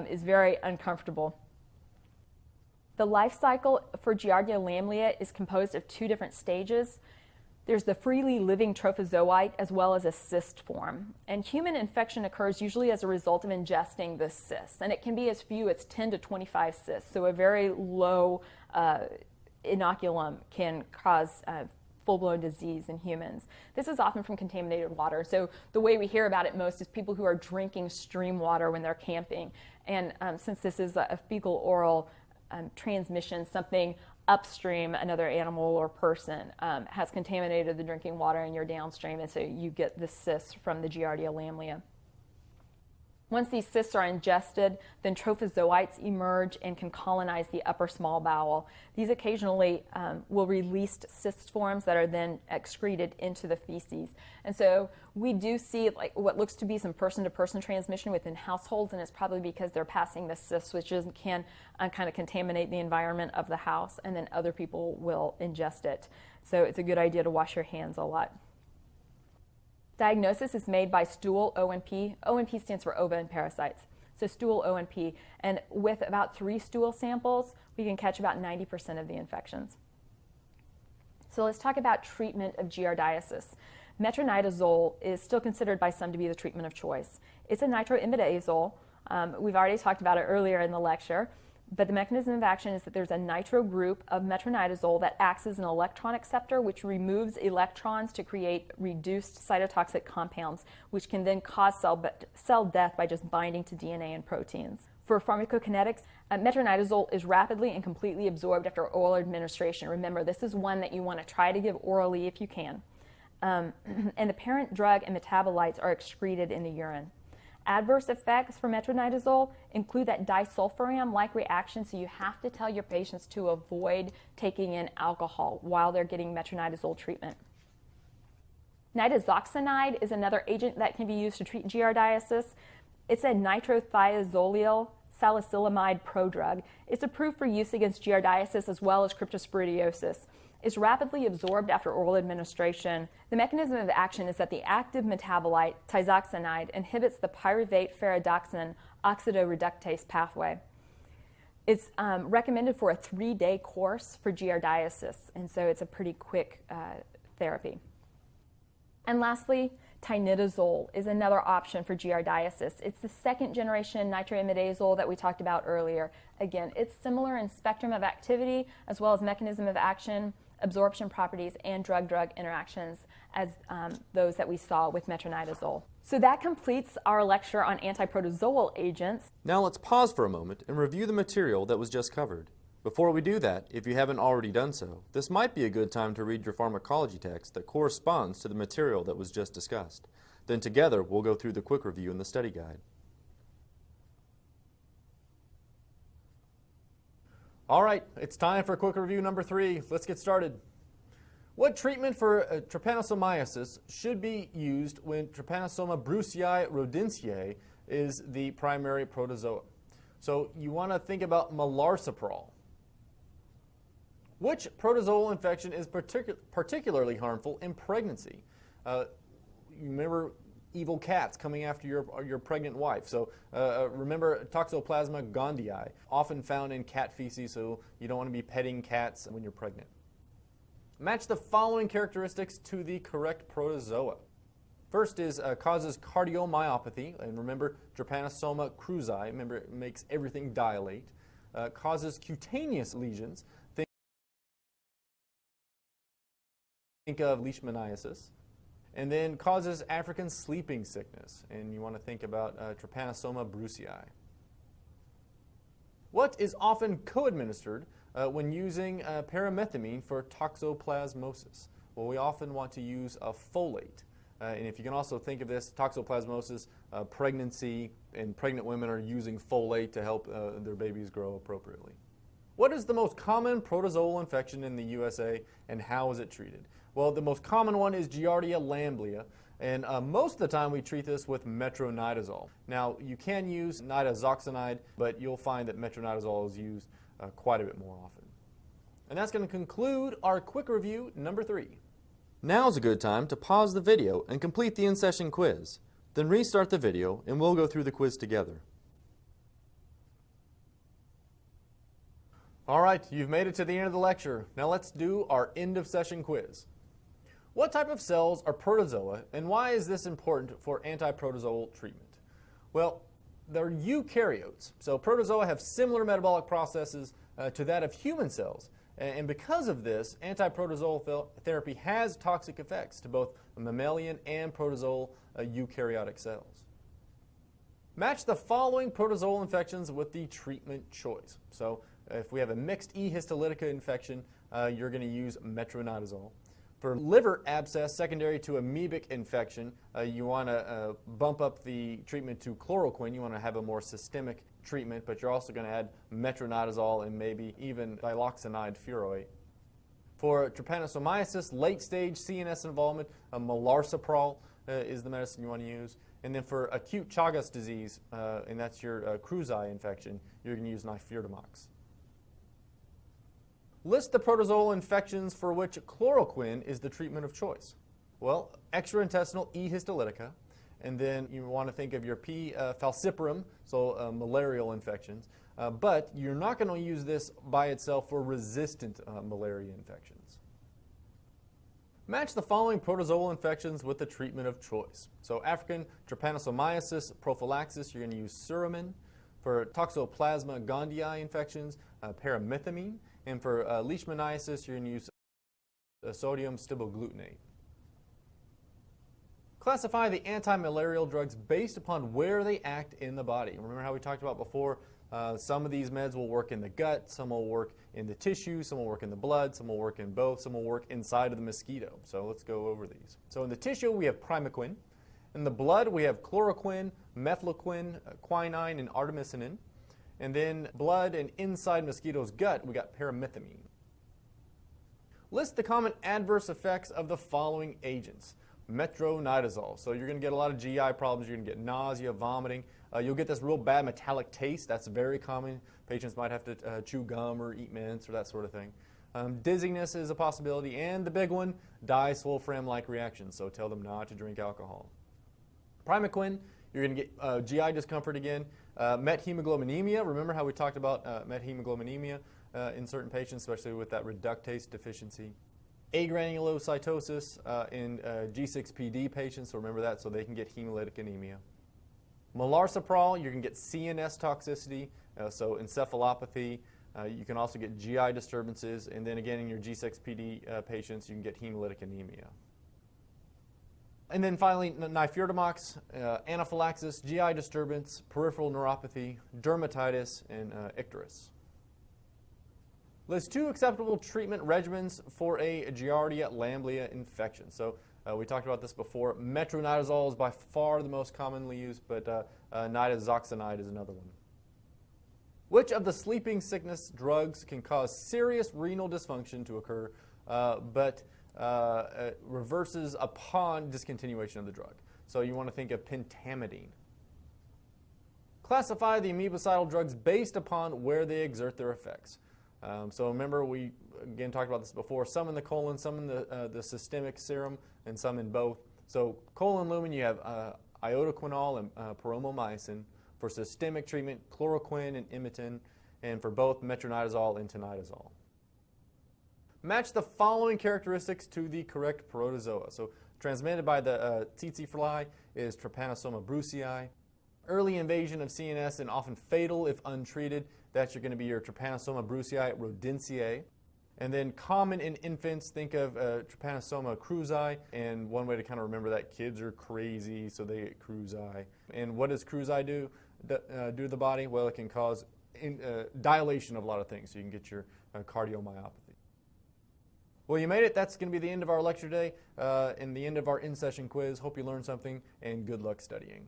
is very uncomfortable. The life cycle for Giardia lamblia is composed of two different stages. There's the freely living trophozoite as well as a cyst form. And human infection occurs usually as a result of ingesting this cyst. And it can be as few as 10 to 25 cysts. So a very low inoculum can cause full-blown disease in humans. This is often from contaminated water. So the way we hear about it most is people who are drinking stream water when they're camping. And since this is a fecal-oral transmission, something upstream, another animal or person has contaminated the drinking water and you're downstream, and so you get the cysts from the Giardia lamblia. Once these cysts are ingested, then trophozoites emerge and can colonize the upper small bowel. These occasionally will release cyst forms that are then excreted into the feces. And so we do see like what looks to be some person-to-person transmission within households, and it's probably because they're passing the cysts, which can kind of contaminate the environment of the house, and then other people will ingest it. So it's a good idea to wash your hands a lot. Diagnosis is made by stool O&P. O&P stands for ova and parasites. So stool O&P. And with about 3 stool samples, we can catch about 90% of the infections. So let's talk about treatment of giardiasis. Metronidazole is still considered by some to be the treatment of choice. It's a nitroimidazole. We've already talked about it earlier in the lecture. But the mechanism of action is that there's a nitro group of metronidazole that acts as an electron acceptor, which removes electrons to create reduced cytotoxic compounds, which can then cause cell death by just binding to DNA and proteins. For pharmacokinetics, metronidazole is rapidly and completely absorbed after oral administration. Remember, this is one that you want to try to give orally if you can. And the parent drug and metabolites are excreted in the urine. Adverse effects for metronidazole include that disulfiram-like reaction, so you have to tell your patients to avoid taking in alcohol while they're getting metronidazole treatment. Nitazoxanide is another agent that can be used to treat giardiasis. It's a nitrothiazolial salicylamide prodrug. It's approved for use against giardiasis as well as cryptosporidiosis. It's rapidly absorbed after oral administration. The mechanism of action is that the active metabolite, tizoxanide, inhibits the pyruvate ferredoxin oxidoreductase pathway. It's recommended for a 3-day course for giardiasis, and so it's a pretty quick therapy. And lastly, tinidazole is another option for giardiasis. It's the second-generation nitroimidazole that we talked about earlier. Again, it's similar in spectrum of activity as well as mechanism of action, absorption properties, and drug-drug interactions as those that we saw with metronidazole. So that completes our lecture on antiprotozoal agents. Now let's pause for a moment and review the material that was just covered. Before we do that, if you haven't already done so, this might be a good time to read your pharmacology text that corresponds to the material that was just discussed. Then together we'll go through the quick review in the study guide. All right, it's time for quick review number 3. Let's get started. What treatment for trypanosomiasis should be used when Trypanosoma brucei rodentiae is the primary protozoa? So you want to think about melarsoprol. Which protozoal infection is particularly harmful in pregnancy? You remember evil cats coming after your pregnant wife. So remember Toxoplasma gondii, often found in cat feces, so you don't want to be petting cats when you're pregnant. Match the following characteristics to the correct protozoa. First is causes cardiomyopathy, and remember Trypanosoma cruzi, remember it makes everything dilate. Causes cutaneous lesions, think of leishmaniasis. And then causes African sleeping sickness, and you want to think about Trypanosoma brucei. What is often co-administered when using pyrimethamine for toxoplasmosis? Well, we often want to use a folate. And if you can also think of this, toxoplasmosis, pregnancy, and pregnant women are using folate to help their babies grow appropriately. What is the most common protozoal infection in the USA, and how is it treated? Well, the most common one is Giardia lamblia, and most of the time we treat this with metronidazole. Now, you can use nitazoxanide, but you'll find that metronidazole is used quite a bit more often. And that's going to conclude our quick review number 3. Now's a good time to pause the video and complete the in-session quiz. Then restart the video and we'll go through the quiz together. All right, you've made it to the end of the lecture. Now let's do our end-of-session quiz. What type of cells are protozoa, and why is this important for antiprotozoal treatment? Well, they're eukaryotes, so protozoa have similar metabolic processes to that of human cells. And because of this, antiprotozoal therapy has toxic effects to both mammalian and protozoal eukaryotic cells. Match the following protozoal infections with the treatment choice. So if we have a mixed E. histolytica infection, you're going to use metronidazole. For liver abscess secondary to amoebic infection, you want to bump up the treatment to chloroquine. You want to have a more systemic treatment, but you're also going to add metronidazole and maybe even diloxanide furoate. For trypanosomiasis, late-stage CNS involvement, melarsoprol is the medicine you want to use. And then for acute Chagas disease, and that's your cruzi infection, you're going to use nifurtimox. List the protozoal infections for which chloroquine is the treatment of choice. Well, extraintestinal E. histolytica, and then you want to think of your P. falciparum, so malarial infections, but you're not going to use this by itself for resistant malaria infections. Match the following protozoal infections with the treatment of choice. So African trypanosomiasis prophylaxis, you're going to use suramin. For Toxoplasma gondii infections, pyrimethamine. And for leishmaniasis, you're going to use sodium stiboglutamate. Classify the anti-malarial drugs based upon where they act in the body. Remember how we talked about before, some of these meds will work in the gut, some will work in the tissue, some will work in the blood, some will work in both, some will work inside of the mosquito. So let's go over these. So in the tissue, we have primaquine. In the blood, we have chloroquine, mefloquine, quinine, and artemisinin. And then blood and inside mosquito's gut, we got pyrimethamine. List the common adverse effects of the following agents. Metronidazole. So you're going to get a lot of GI problems. You're going to get nausea, vomiting. You'll get this real bad metallic taste. That's very common. Patients might have to chew gum or eat mints or that sort of thing. Dizziness is a possibility. And the big one, disulfiram-like reactions. So tell them not to drink alcohol. Primaquine, you're going to get GI discomfort again. Methemoglobinemia, remember how we talked about methemoglobinemia in certain patients, especially with that reductase deficiency. Agranulocytosis in G6PD patients, so remember that, so they can get hemolytic anemia. Melarsoprol, you can get CNS toxicity, so encephalopathy. You can also get GI disturbances, and then again in your G6PD patients, you can get hemolytic anemia. And then finally, nifurtimox, anaphylaxis, GI disturbance, peripheral neuropathy, dermatitis, and icterus. List 2 acceptable treatment regimens for a Giardia lamblia infection. So we talked about this before. Metronidazole is by far the most commonly used, but nitazoxanide is another one. Which of the sleeping sickness drugs can cause serious renal dysfunction to occur, but reverses upon discontinuation of the drug? So you want to think of pentamidine. Classify the amoebicidal drugs based upon where they exert their effects. So remember, we again talked about this before, some in the colon, some in the systemic serum, and some in both. So colon lumen, you have iodoquinol and paromomycin. For systemic treatment, chloroquine and imitin, and for both metronidazole and tinidazole. Match the following characteristics to the correct protozoa. So Transmitted by the tsetse fly is Trypanosoma brucei. Early invasion of CNS and often fatal if untreated. That's going to be your Trypanosoma brucei rodentia. And then common in infants, think of Trypanosoma cruzi. And one way to kind of remember that, kids are crazy, so they get cruzi. And what does cruzi do to the body? Well, it can cause dilation of a lot of things, so you can get your cardiomyopathy. Well, you made it. That's going to be the end of our lecture today and the end of our in-session quiz. Hope you learned something, and good luck studying.